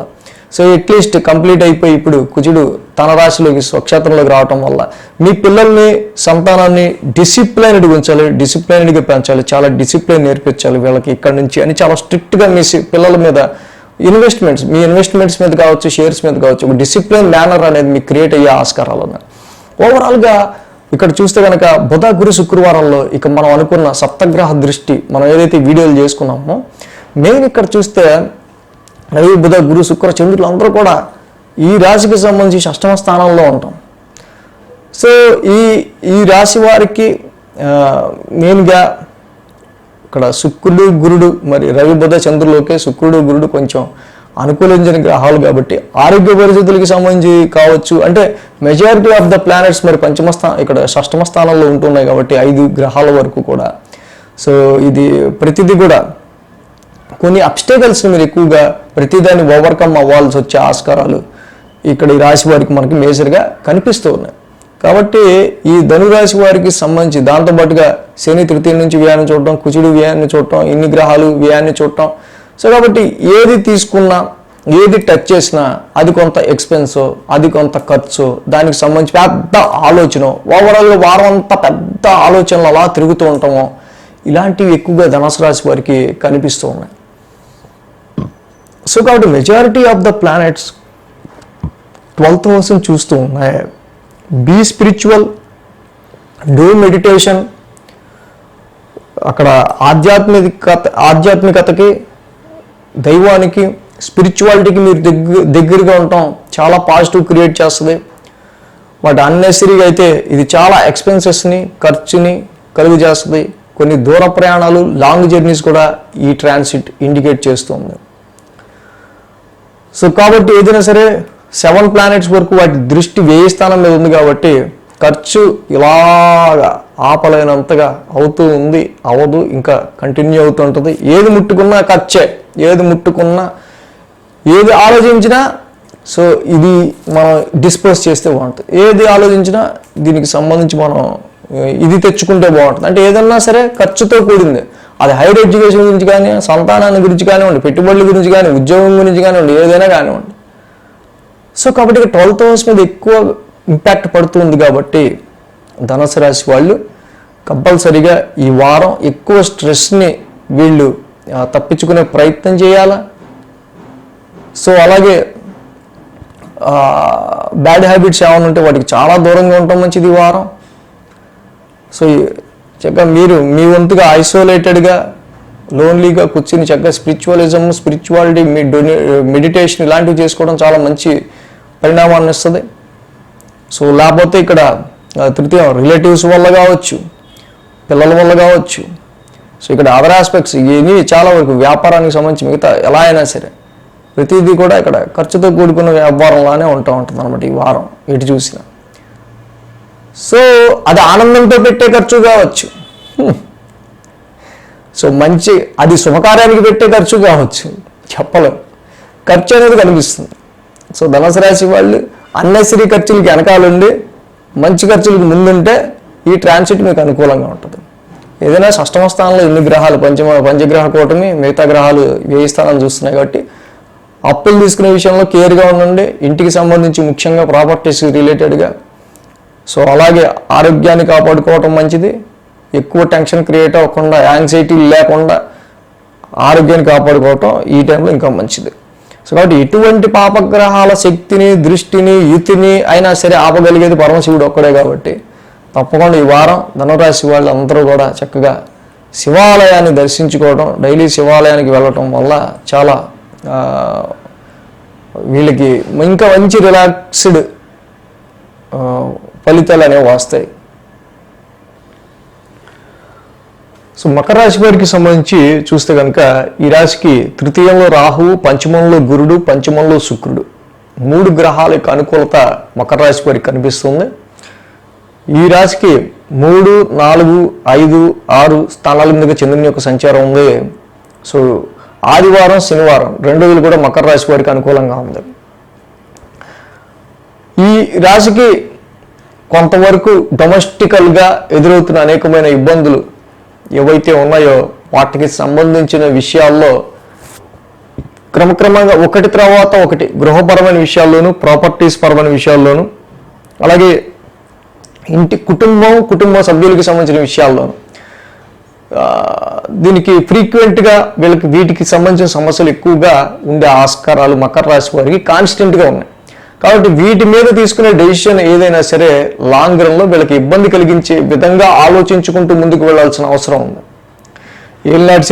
S1: సో అట్లీస్ట్ కంప్లీట్ అయిపోయి ఇప్పుడు కుజుడు తన రాశిలోకి స్వక్షేత్రంలోకి రావటం వల్ల మీ పిల్లల్ని, సంతానాన్ని డిసిప్లైన్డ్గా ఉంచాలి, డిసిప్లైన్డ్గా పెంచాలి, చాలా డిసిప్లైన్ నేర్పించాలి వీళ్ళకి ఇక్కడ నుంచి అని చాలా స్ట్రిక్ట్గా మీ పిల్లల మీద ఇన్వెస్ట్మెంట్స్, మీ ఇన్వెస్ట్మెంట్స్ మీద కావచ్చు, షేర్స్ మీద కావచ్చు, ఒక డిసిప్లిన్ మేనర్ అనేది మీకు క్రియేట్ అయ్యే ఆస్కారాలు ఉన్నాయి. ఓవరాల్గా ఇక్కడ చూస్తే కనుక బుధ గురు శుక్రవారంలో ఇక మనం అనుకున్న సప్తగ్రహ దృష్టి మనం ఏదైతే వీడియోలు చేసుకున్నామో, మెయిన్ ఇక్కడ చూస్తే రవి బుధ గురు శుక్ర చంద్రులు అందరూ కూడా ఈ రాశికి సంబంధించి షష్టమ స్థానంలో ఉంటాం. సో ఈ రాశి వారికి మెయిన్గా ఇక్కడ శుక్రుడు గురుడు, మరి రవి బుధ చంద్రులోకే శుక్రుడు గురుడు కొంచెం అనుకూలించిన గ్రహాలు కాబట్టి ఆరోగ్య పరిస్థితులకి సంబంధించి కావచ్చు, అంటే మెజారిటీ ఆఫ్ ద ప్లానెట్స్ మరి ఇక్కడ షష్టమ స్థానంలో ఉంటున్నాయి కాబట్టి 5 గ్రహాల వరకు కూడా. సో ఇది ప్రతిదీ కూడా కొన్ని అబ్స్టేకల్స్ని మీరు ఎక్కువగా ప్రతిదాన్ని ఓవర్కమ్ అవ్వాల్సి వచ్చే ఆస్కారాలు ఇక్కడ ఈ రాశి వారికి మనకి మేజర్గా కనిపిస్తూ ఉన్నాయి. కాబట్టి ఈ ధనురాశి వారికి సంబంధించి దాంతోపాటుగా శని తృతీయ నుంచి వ్యయాన్ని చూడటం, కుజుడు వ్యయాన్ని చూడటం, ఇన్ని గ్రహాలు వ్యయాన్ని చూడటం. సో కాబట్టి ఏది తీసుకున్నా, ఏది టచ్ చేసినా అది కొంత ఎక్స్పెన్సో, అది కొంత ఖర్చు, దానికి సంబంధించి పెద్ద ఆలోచన, ఓవరాల్గా వారం అంతా పెద్ద ఆలోచనలు అలా తిరుగుతూ ఉంటామో, ఇలాంటివి ఎక్కువగా ధనుసు రాశి వారికి కనిపిస్తూ ఉన్నాయి. సో కాబట్టి majority of the planets 12th house చూస్తూ ఉన్నాయి. బీ స్పిరిచువల్, డూ మెడిటేషన్, అక్కడ ఆధ్యాత్మికతకి, దైవానికి, స్పిరిచువాలిటీకి మీరు దగ్గరగా ఉండటం చాలా పాజిటివ్ క్రియేట్ చేస్తుంది. బట్ అన్నెసరీగా అయితే ఇది చాలా ఎక్స్పెన్సెస్ని, ఖర్చుని కలుగు చేస్తుంది. కొన్ని దూర ప్రయాణాలు, లాంగ్ జర్నీస్ కూడా ఈ ట్రాన్సిట్ ఇండికేట్ చేస్తుంది. సో కాబట్టి ఏదైనా సరే 7 ప్లానెట్స్ వరకు వాటి దృష్టి వ్యయ స్థానం మీద ఉంది కాబట్టి ఖర్చు ఇలాగా ఆపలేనంతగా అవుతూ ఉంది, అవ్వదు, ఇంకా కంటిన్యూ అవుతూ ఉంటుంది. ఏది ముట్టుకున్నా ఖర్చే, ఏది ముట్టుకున్నా, ఏది ఆలోచించినా సో ఇది మనం డిస్పోజ్ చేస్తే బాగుంటుంది, ఏది ఆలోచించినా దీనికి సంబంధించి మనం ఇది తెచ్చుకుంటే బాగుంటుంది. అంటే ఏదన్నా సరే ఖర్చుతో కూడింది, అది హైయర్ ఎడ్యుకేషన్ గురించి కానీ, సంతానాన్ని గురించి కానివ్వండి, పెట్టుబడుల గురించి కానీ, ఉద్యోగం గురించి కానివ్వండి, ఏదైనా కానివ్వండి. సో కాబట్టి 12th హౌస్ మీద ఎక్కువ ఇంపాక్ట్ పడుతుంది కాబట్టి ధనుసు రాశి వాళ్ళు కంపల్సరీగా ఈ వారం ఎక్కువ స్ట్రెస్ని వీళ్ళు తప్పించుకునే ప్రయత్నం చేయాలా. సో అలాగే బ్యాడ్ హ్యాబిట్స్ ఏమైనా ఉంటే వాటికి చాలా దూరంగా ఉండటం మంచిది ఈ వారం. సో చక్కగా మీరు మీ వంతుగా ఐసోలేటెడ్గా, లోన్లీగా కూర్చుని చక్కగా స్పిరిచువాలిటీ, మీ మెడిటేషన్ ఇలాంటివి చేసుకోవడం చాలా మంచి పరిణామాన్ని ఇస్తుంది. సో లేకపోతే ఇక్కడ తృతీయం రిలేటివ్స్ వల్ల కావచ్చు, పిల్లల వల్ల కావచ్చు. సో ఇక్కడ అదర్ ఆస్పెక్ట్స్ ఇవి చాలా వరకు వ్యాపారానికి సంబంధించి మిగతా ఎలా అయినా సరే ప్రతిదీ కూడా ఇక్కడ ఖర్చుతో కూడుకున్న వ్యాపారంలానే ఉంటుంది అనమాట ఈ వారం ఎటు చూసినా. సో అది ఆనందంతో పెట్టే ఖర్చు కావచ్చు, సో మంచి అది శుభకార్యానికి పెట్టే ఖర్చు కావచ్చు, చెప్పలేం, ఖర్చు అనేది కనిపిస్తుంది. సో ధనుసు రాశి వాళ్ళు అన్నెసరీ ఖర్చులకి వెనకాలండి, మంచి ఖర్చులకు ముందుంటే ఈ ట్రాన్సిట్ మీకు అనుకూలంగా ఉంటుంది. ఏదైనా షష్టమ స్థానంలో ఇన్ని గ్రహాలు, పంచగ్రహ కూటమి, మిగతా గ్రహాలు వ్యయ స్థానాలు చూస్తున్నాయి కాబట్టి అప్పులు తీసుకునే విషయంలో కేర్గా ఉండండి. ఇంటికి సంబంధించి ముఖ్యంగా ప్రాపర్టీస్ రిలేటెడ్గా. సో అలాగే ఆరోగ్యాన్ని కాపాడుకోవటం మంచిది, ఎక్కువ టెన్షన్ క్రియేట్ అవ్వకుండా, యాంగ్జైటీ లేకుండా ఆరోగ్యాన్ని కాపాడుకోవటం ఈ టైంలో ఇంకా మంచిది. సో కాబట్టి ఎటువంటి పాపగ్రహాల శక్తిని, దృష్టిని, యుతిని అయినా సరే ఆపగలిగేది పరమశివుడు ఒక్కడే కాబట్టి తప్పకుండా ఈ వారం ధనురాశి వాళ్ళు అందరూ కూడా చక్కగా శివాలయాన్ని దర్శించుకోవడం, డైలీ శివాలయానికి వెళ్ళటం వల్ల చాలా వీళ్ళకి ఇంకా మంచి రిలాక్స్డ్ ఫలితాలు అనేవి వస్తాయి. సో మకర రాశి వారికి సంబంధించి చూస్తే కనుక ఈ రాశికి తృతీయంలో రాహువు, పంచమంలో గురుడు, పంచమంలో శుక్రుడు 3 గ్రహాల యొక్క అనుకూలత మకర రాశి వారికి కనిపిస్తుంది. ఈ రాశికి 3, 4, 5, 6 స్థానాల మీదుగా చంద్రుని యొక్క సంచారం ఉంది. సో ఆదివారం, శనివారం 2 రోజులు కూడా మకర రాశి వారికి అనుకూలంగా ఉంది. ఈ రాశికి కొంతవరకు డొమెస్టికల్గా ఎదురవుతున్న అనేకమైన ఇబ్బందులు ఏవైతే ఉన్నాయో వాటికి సంబంధించిన విషయాల్లో క్రమక్రమంగా ఒకటి తర్వాత ఒకటి గృహపరమైన విషయాల్లోనూ, ప్రాపర్టీస్ పరమైన విషయాల్లోనూ, అలాగే కుటుంబ సభ్యులకి సంబంధించిన విషయాల్లోనూ దీనికి ఫ్రీక్వెంట్గా వీటికి సంబంధించిన సమస్యలు ఎక్కువగా ఉండే ఆస్కారాలు మకర రాశి వారికి కాన్స్టెంట్గా ఉన్నాయి. కాబట్టి వీటి మీద తీసుకునే డెసిషన్ ఏదైనా సరే లాంగ్ రన్లో వీళ్ళకి ఇబ్బంది కలిగించే విధంగా ఆలోచించుకుంటూ ముందుకు వెళ్లాల్సిన అవసరం ఉంది. ఏళ్ళనాటి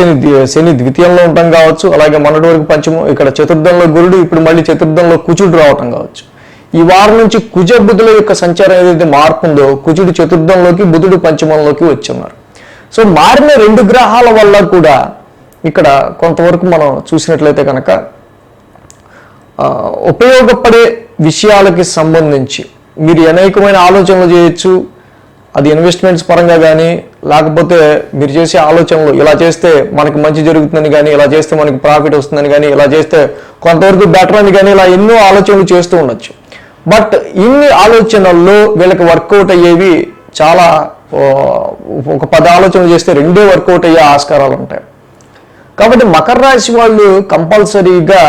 S1: శని ద్వితీయంలో ఉండటం కావచ్చు, అలాగే మొన్నటి వరకు పంచమం, ఇక్కడ చతుర్థంలో గురుడు, ఇప్పుడు మళ్ళీ చతుర్థంలో కుజుడు రావటం కావచ్చు. ఈ వారం నుంచి కుజ బుధుల యొక్క సంచారం ఏదైతే మార్పు ఉందో, కుజుడు చతుర్థంలోకి, బుధుడు పంచమంలోకి వచ్చున్నారు. సో మారిన 2 గ్రహాల వల్ల కూడా ఇక్కడ కొంతవరకు మనం చూసినట్లయితే కనుక ఉపయోగపడే విషయాలకి సంబంధించి మీరు అనేకమైన ఆలోచనలు చేయొచ్చు. అది ఇన్వెస్ట్మెంట్స్ పరంగా కానీ, లేకపోతే మీరు చేసే ఆలోచనలు ఇలా చేస్తే మనకి మంచి జరుగుతుందని కానీ, ఇలా చేస్తే మనకి ప్రాఫిట్ వస్తుందని కానీ, ఇలా చేస్తే కొంతవరకు బెటర్ అని కానీ, ఇలా ఎన్నో ఆలోచనలు చేస్తూ ఉండొచ్చు. బట్ ఇన్ని ఆలోచనల్లో వీళ్ళకి వర్కౌట్ అయ్యేవి చాలా, ఒక 10 ఆలోచనలు చేస్తే 2 వర్కౌట్ అయ్యే ఆస్కారాలు ఉంటాయి. కాబట్టి మకర రాశి వాళ్ళు కంపల్సరీగా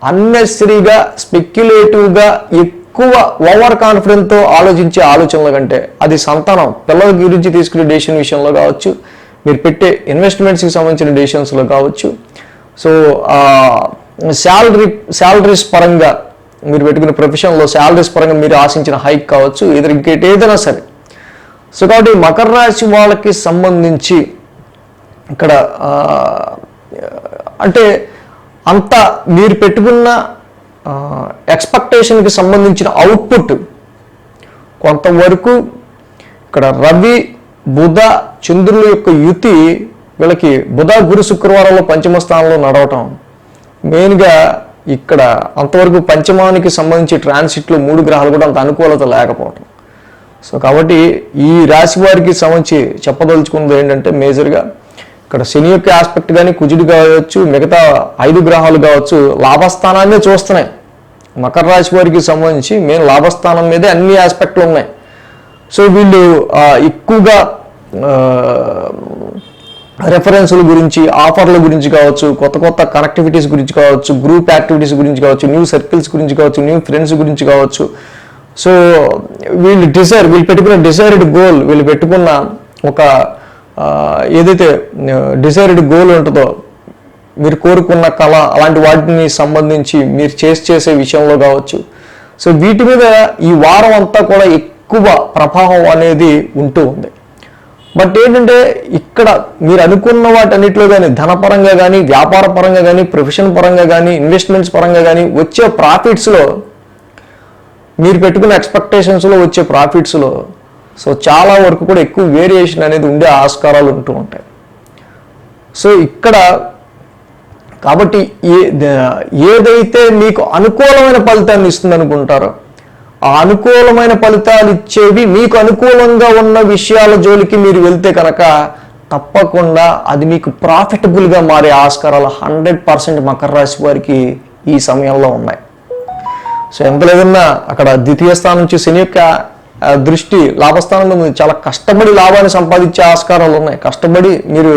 S1: అన్నెసరీగా స్పెక్యులేటివ్గా ఎక్కువ ఓవర్ కాన్ఫిడెంట్తో ఆలోచించే ఆలోచనల కంటే, అది సంతానం పిల్లల గురించి తీసుకునే డెసిషన్ విషయంలో కావచ్చు, మీరు పెట్టే ఇన్వెస్ట్మెంట్స్కి సంబంధించిన డెసిషన్స్లో కావచ్చు, సో శాలరీస్ పరంగా మీరు పెట్టుకునే ప్రొఫెషన్లో శాలరీస్ పరంగా మీరు ఆశించిన హైక్ కావచ్చు, ఏదైనా సరే. సో కాబట్టి మకర రాశి వాళ్ళకి సంబంధించి ఇక్కడ అంటే అంత మీరు పెట్టుకున్న ఎక్స్పెక్టేషన్కి సంబంధించిన అవుట్పుట్ కొంతవరకు ఇక్కడ రవి, బుధ, చంద్రుల యొక్క యుతి వీళ్ళకి బుధ, గురు, శుక్రవారంలో పంచమ స్థానంలో నడవటం మెయిన్గా ఇక్కడ అంతవరకు పంచమానికి సంబంధించి ట్రాన్సిట్లో 3 గ్రహాలు కూడా అంత అనుకూలత లేకపోవటం. సో కాబట్టి ఈ రాశి వారికి సంబంధించి చెప్పదలుచుకున్నది ఏంటంటే మేజర్గా ఇక్కడ శని యొక్క ఆస్పెక్ట్ కానీ, కుజుడు కావచ్చు, మిగతా 5 గ్రహాలు కావచ్చు లాభస్థానాన్నే చూస్తున్నాయి. మకర రాశి వారికి సంబంధించి మెయిన్ లాభస్థానం మీదే అన్ని ఆస్పెక్ట్లు ఉన్నాయి. సో వీళ్ళు ఎక్కువగా రెఫరెన్స్ల గురించి, ఆఫర్ల గురించి కావచ్చు, కొత్త కనెక్టివిటీస్ గురించి కావచ్చు, గ్రూప్ యాక్టివిటీస్ గురించి కావచ్చు, న్యూ సర్కిల్స్ గురించి కావచ్చు, న్యూ ఫ్రెండ్స్ గురించి కావచ్చు. సో వీళ్ళు పెట్టుకున్న డిసైర్డ్ గోల్, వీళ్ళు పెట్టుకున్న ఒక ఏదైతే డిసైర్డ్ గోల్ ఉంటుందో, మీరు కోరుకున్న కళ, అలాంటి వాటిని సంబంధించి మీరు చేసే విషయంలో కావచ్చు. సో వీటి మీద ఈ వారం అంతా కూడా ఎక్కువ ప్రభావం అనేది ఉంటూ ఉంది. బట్ ఏంటంటే ఇక్కడ మీరు అనుకున్న వాటన్నిటిలో కానీ, ధనపరంగా కానీ, వ్యాపార పరంగా కానీ, ప్రొఫెషన్ పరంగా కానీ, ఇన్వెస్ట్మెంట్స్ పరంగా కానీ వచ్చే ప్రాఫిట్స్లో, మీరు పెట్టుకున్న ఎక్స్పెక్టేషన్స్లో వచ్చే ప్రాఫిట్స్లో సో చాలా వరకు కూడా ఎక్కువ వేరియేషన్ అనేది ఉండే ఆస్కారాలు ఉంటూ ఉంటాయి. సో ఇక్కడ కాబట్టి ఏదైతే మీకు అనుకూలమైన ఫలితాన్ని ఇస్తుంది అనుకుంటారో, ఆ అనుకూలమైన ఫలితాలు ఇచ్చేవి మీకు అనుకూలంగా ఉన్న విషయాల జోలికి మీరు వెళ్తే కనుక తప్పకుండా అది మీకు ప్రాఫిటబుల్గా మారే ఆస్కారాలు 100% మకర రాశి వారికి ఈ సమయంలో ఉన్నాయి. సో ఎంత లేదన్నా అక్కడ ద్వితీయ స్థానం నుంచి శని యొక్క దృష్టి లాభస్థానంలో ఉంది. చాలా కష్టపడి లాభాన్ని సంపాదించే ఆస్కారాలు ఉన్నాయి. కష్టపడి మీరు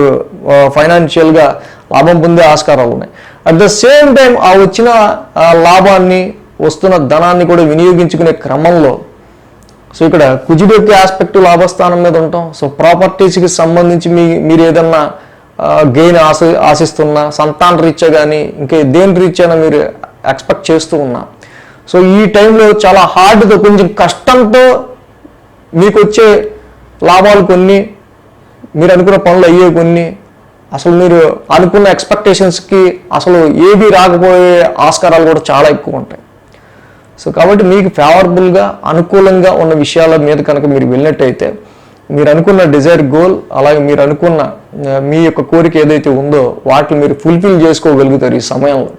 S1: ఫైనాన్షియల్గా లాభం పొందే ఆస్కారాలు ఉన్నాయి. అట్ ద సేమ్ టైం ఆ వచ్చిన లాభాన్ని, వస్తున్న ధనాన్ని కూడా వినియోగించుకునే క్రమంలో సో ఇక్కడ కుజుడు యొక్క ఆస్పెక్ట్ లాభస్థానం మీద ఉంటాం. సో ప్రాపర్టీస్కి సంబంధించి మీరు ఏదన్నా గెయిన్ ఆశిస్తున్నా, సంతాన రీత్యా కానీ ఇంకా దేని రీత్యా మీరు ఎక్స్పెక్ట్ చేస్తూ ఉన్నా, సో ఈ టైంలో చాలా హార్డ్తో, కొంచెం కష్టంతో మీకు వచ్చే లాభాలు కొన్ని, మీరు అనుకున్న పనులు అయ్యే కొన్ని, అసలు మీరు అనుకున్న ఎక్స్పెక్టేషన్స్కి అసలు ఏవి రాకపోయే ఆస్కారాలు కూడా చాలా ఎక్కువ ఉంటాయి. సో కాబట్టి మీకు ఫేవరబుల్గా అనుకూలంగా ఉన్న విషయాల మీద కనుక మీరు వెళ్ళినట్టయితే మీరు అనుకున్న డిజైర్ గోల్, అలాగే మీరు అనుకున్న మీ యొక్క కోరిక ఏదైతే ఉందో వాటిని మీరు ఫుల్ఫిల్ చేసుకోగలుగుతారు ఈ సమయంలో.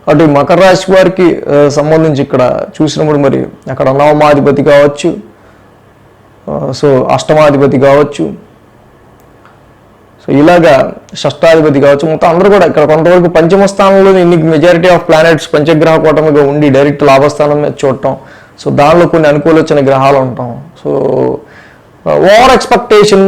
S1: అటు మకర రాశి వారికి సంబంధించి ఇక్కడ చూసినప్పుడు మరి అక్కడ నవమాధిపతి కావచ్చు, సో అష్టమాధిపతి కావచ్చు, సో ఇలాగా షష్టాధిపతి కావచ్చు, మొత్తం అందరూ కూడా ఇక్కడ కొంతవరకు పంచమ స్థానంలో ఇన్ని మెజారిటీ ఆఫ్ ప్లానెట్స్ పంచగ్రహ కూటమిగా ఉండి డైరెక్ట్ లాభస్థానం మీద చూడటం, సో దానిలో కొన్ని అనుకూలించిన గ్రహాలు ఉంటాం. సో ఓవర్ ఎక్స్పెక్టేషన్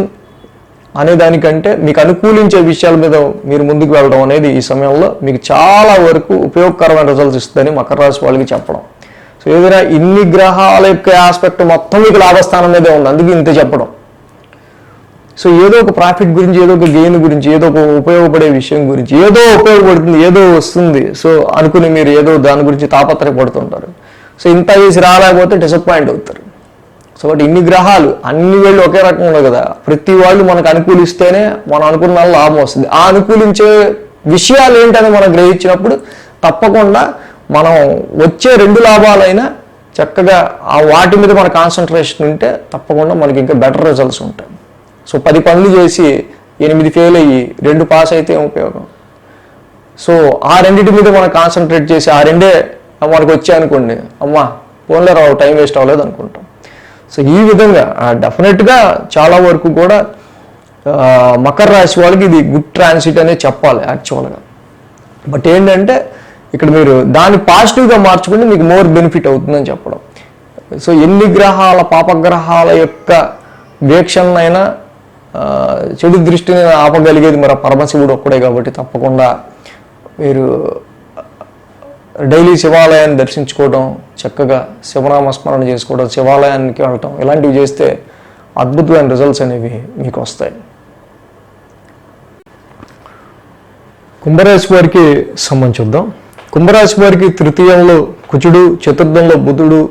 S1: అనే దానికంటే మీకు అనుకూలించే విషయాల మీద మీరు ముందుకు వెళ్ళడం అనేది ఈ సమయంలో మీకు చాలా వరకు ఉపయోగకరమైన రిజల్ట్స్ ఇస్తుందని మకర రాశి వాళ్ళకి చెప్పడం. సో ఏదైనా ఇన్ని గ్రహాల యొక్క ఆస్పెక్ట్ మొత్తం మీకు లాభస్థానం మీదే ఉంది, అందుకే ఇంత చెప్పడం. సో ఏదో ఒక ప్రాఫిట్ గురించి, ఏదో ఒక గెయిన్ గురించి, ఏదో ఒక ఉపయోగపడే విషయం గురించి, ఏదో ఉపయోగపడుతుంది, ఏదో వస్తుంది సో అనుకుని మీరు ఏదో దాని గురించి తాపత్రయపడుతుంటారు. సో ఇంత చేసి రాలేకపోతే డిసప్పాయింట్ అవుతారు. సో కాబట్టి ఇన్ని గ్రహాలు అన్ని వేళ్ళు ఒకే రకంగా ఉండవు కదా, ప్రతి వాళ్ళు మనకు అనుకూలిస్తేనే మనం అనుకున్న లాభం వస్తుంది. ఆ అనుకూలించే విషయాలు ఏంటని మనం గ్రహించినప్పుడు తప్పకుండా మనం వచ్చే 2 లాభాలైనా చక్కగా ఆ వాటి మీద మన కాన్సన్ట్రేషన్ ఉంటే తప్పకుండా మనకి ఇంకా బెటర్ రిజల్ట్స్ ఉంటాయి. సో 10 పనులు చేసి 8 ఫెయిల్ అయ్యి 2 పాస్ అయితే ఏం ఉపయోగం? సో ఆ రెండింటి మీద మనం కాన్సన్ట్రేట్ చేసి ఆ 2 మనకు వచ్చాయనుకోండి, అమ్మా ఫోన్లో రావు, టైం వేస్ట్ అవ్వలేదు అనుకుంటాం. సో ఈ విధంగా డెఫినెట్గా చాలా వరకు కూడా మకర రాశి వాళ్ళకి ఇది గుడ్ ట్రాన్సిట్ అనే చెప్పాలి యాక్చువల్గా. బట్ ఏంటంటే ఇక్కడ మీరు దాన్ని పాజిటివ్గా మార్చుకుంటే మీకు మోర్ బెనిఫిట్ అవుతుందని చెప్పడం. సో ఎన్ని గ్రహాల పాపగ్రహాల యొక్క వీక్షణనైనా చెడు దృష్టిని ఆపగలిగేది మరి పరమశివుడు ఒక్కడే కాబట్టి తప్పకుండా మీరు డైలీ శివాలయాన్ని దర్శించుకోవడం, చక్కగా శివనామస్మరణ చేసుకోవడం, శివాలయానికి వెళ్ళటం, ఇలాంటివి చేస్తే అద్భుతమైన రిజల్ట్స్ అనేవి మీకు వస్తాయి. కుంభరాశి వారికి సంబంధించి చూద్దాం. కుంభరాశి వారికి తృతీయంలో కుజుడు, చతుర్థంలో బుధుడు,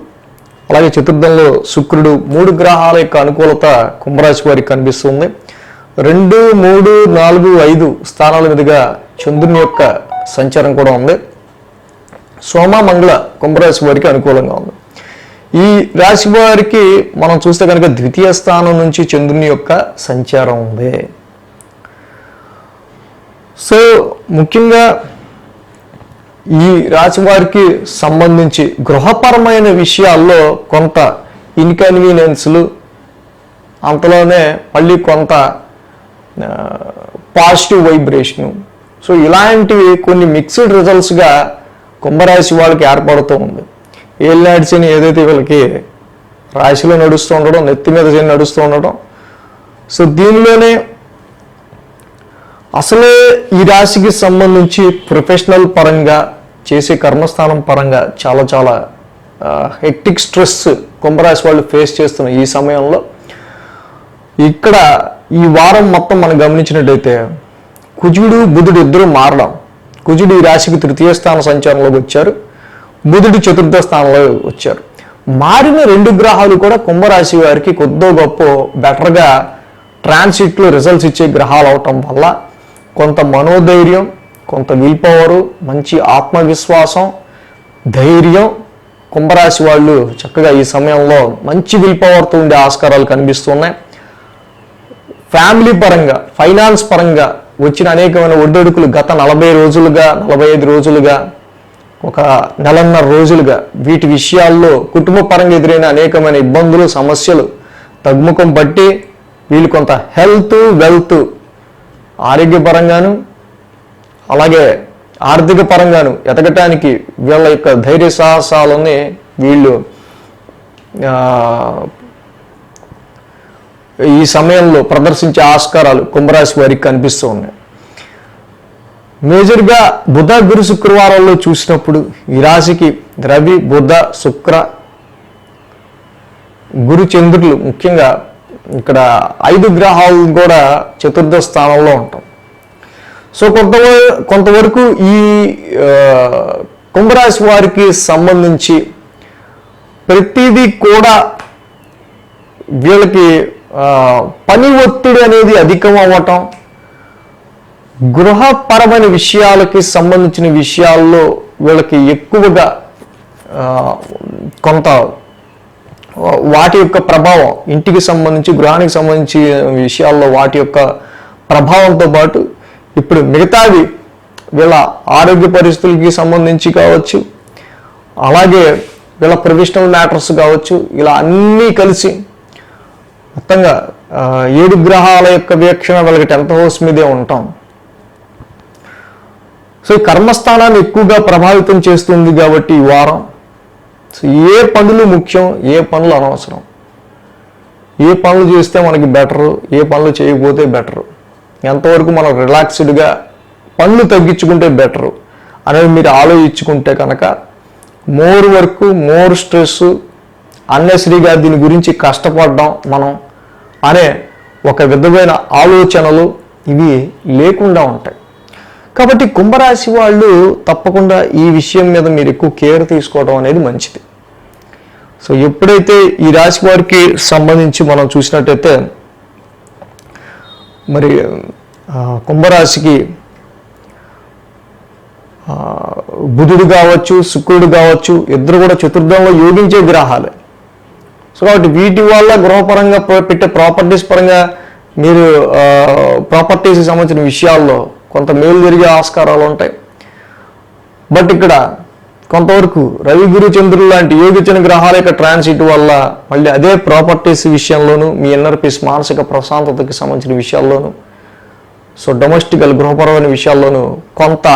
S1: అలాగే చతుర్థంలో శుక్రుడు, 3 గ్రహాల యొక్క అనుకూలత కుంభరాశి వారికి కనిపిస్తుంది. 2, 3, 4, 5 స్థానాల మీదుగా చంద్రుని యొక్క సంచారం కూడా ఉంది. సోమ మంగళ కుంభరాశి వారికి అనుకూలంగా ఉంది. ఈ రాశి వారికి మనం చూస్తే కనుక ద్వితీయ స్థానం నుంచి చంద్రుని యొక్క సంచారం ఉంది. సో ముఖ్యంగా ఈ రాశి వారికి సంబంధించి గృహపరమైన విషయాల్లో కొంత ఇన్కన్వీనియన్స్లు, అంతలోనే మళ్ళీ కొంత పాజిటివ్ వైబ్రేషను, సో ఇలాంటివి కొన్ని మిక్స్డ్ రిజల్ట్స్గా కుంభరాశి వాళ్ళకి ఏర్పడుతూ ఉంది. ఏళ్ళనాటి శని ఏదైతే వీళ్ళకి రాశిలో నడుస్తూ ఉండడం, నెత్తి మీద శని నడుస్తూ ఉండడం, సో దీనిలోనే అసలే ఈ రాశికి సంబంధించి ప్రొఫెషనల్ పరంగా చేసే కర్మస్థానం పరంగా చాలా చాలా హెక్టిక్ స్ట్రెస్ కుంభరాశి వాళ్ళు ఫేస్ చేస్తున్న ఈ సమయంలో ఇక్కడ ఈ వారం మొత్తం మనం గమనించినట్టయితే కుజుడు బుధుడు ఇద్దరు మారడం. కుజుడు ఈ రాశికి 3వ స్థాన సంచారంలోకి వచ్చారు, బుధుడు 4వ స్థానంలో వచ్చారు. మారిన 2 గ్రహాలు కూడా కుంభరాశి వారికి కొద్దో గొప్ప బెటర్గా ట్రాన్సిట్లో రిజల్ట్స్ ఇచ్చే గ్రహాలు అవటం వల్ల కొంత మనోధైర్యం, కొంత విల్ పవరు, మంచి ఆత్మవిశ్వాసం, ధైర్యం కుంభరాశి వాళ్ళు చక్కగా ఈ సమయంలో మంచి విల్ పవర్తో ఉండే ఆస్కారాలు కనిపిస్తున్నాయి. ఫ్యామిలీ పరంగా, ఫైనాన్స్ పరంగా వచ్చిన అనేకమైన ఒడిదుడుకులు గత 40 రోజులుగా, 45 రోజులుగా, ఒక 1.5 రోజులుగా వీటి విషయాల్లో కుటుంబ పరంగా ఎదురైన అనేకమైన ఇబ్బందులు, సమస్యలు తగ్గుముఖం పట్టి వీళ్ళు కొంత హెల్త్, వెల్త్, ఆరోగ్యపరంగాను అలాగే ఆర్థిక పరంగాను ఎదగటానికి వీళ్ళ యొక్క ధైర్య సాహసాలని వీళ్ళు ఈ సమయంలో ప్రదర్శించే ఆస్కారాలు కుంభరాశి వారికి కనిపిస్తూ ఉన్నాయి. మేజర్గా బుధ, గురు, శుక్రవారాల్లో చూసినప్పుడు ఈ రాశికి రవి, బుధ, శుక్ర, గురు, చంద్రులు ముఖ్యంగా ఇక్కడ 5 గ్రహాలు కూడా 4వ స్థానంలో ఉంటాం. సో కొంతవరకు ఈ కుంభరాశి వారికి సంబంధించి ప్రతిదీ కూడా వీళ్ళకి పని ఒత్తిడి అనేది అధికం అవ్వటం, గృహపరమైన విషయాలకి సంబంధించిన విషయాల్లో వీళ్ళకి ఎక్కువగా కొంత వాటి యొక్క ప్రభావం, ఇంటికి సంబంధించి గృహానికి సంబంధించి విషయాల్లో వాటి యొక్క ప్రభావంతో పాటు ఇప్పుడు మిగతావి వీళ్ళ ఆరోగ్య పరిస్థితులకి సంబంధించి కావచ్చు, అలాగే వీళ్ళ ప్రొఫెషనల్ మ్యాటర్స్ కావచ్చు, ఇలా అన్నీ కలిసి మొత్తంగా 7 గ్రహాల యొక్క వీక్షణ వీళ్ళకి 10th హౌస్ మీదే ఉంటాం. సో ఈ కర్మస్థానాన్ని ఎక్కువగా ప్రభావితం చేస్తుంది కాబట్టి ఈ వారం సో ఏ పనులు ముఖ్యం, ఏ పనులు అనవసరం, ఏ పనులు చేస్తే మనకి బెటరు, ఏ పనులు చేయకపోతే బెటరు, ఎంతవరకు మనం రిలాక్స్డ్గా పనులు తగ్గించుకుంటే బెటరు అనేది మీరు ఆలోచించుకుంటే కనుక మోర్ వర్క్, మోర్ స్ట్రెస్, అన్నెసరీగా దీని గురించి కష్టపడడం మనం అనే ఒక విధమైన ఆలోచనలు ఇవి లేకుండా ఉంటాయి. కాబట్టి కుంభరాశి వాళ్ళు తప్పకుండా ఈ విషయం మీద మీరు ఎక్కువ కేర్ తీసుకోవడం అనేది మంచిది. సో ఎప్పుడైతే ఈ రాశి వారికి సంబంధించి మనం చూసినట్టయితే మరి కుంభరాశికి బుధుడు కావచ్చు, శుక్రుడు కావచ్చు, ఇద్దరు కూడా చతుర్థంలో యోగించే గ్రహాలే. సో కాబట్టి వీటి వల్ల గృహపరంగా పెట్టే ప్రాపర్టీస్ పరంగా మీరు ప్రాపర్టీస్కి సంబంధించిన విషయాల్లో కొంత మేలు జరిగే ఆస్కారాలు ఉంటాయి. బట్ ఇక్కడ కొంతవరకు రవి, గురు, చంద్రులు లాంటి యోగించిన గ్రహాల యొక్క ట్రాన్సిట్ వల్ల మళ్ళీ అదే ప్రాపర్టీస్ విషయంలోనూ, మీ ఇన్నర్ పీస్ మానసిక ప్రశాంతతకి సంబంధించిన విషయాల్లోనూ, సో డొమెస్టికల్ గృహపరమైన విషయాల్లోనూ కొంత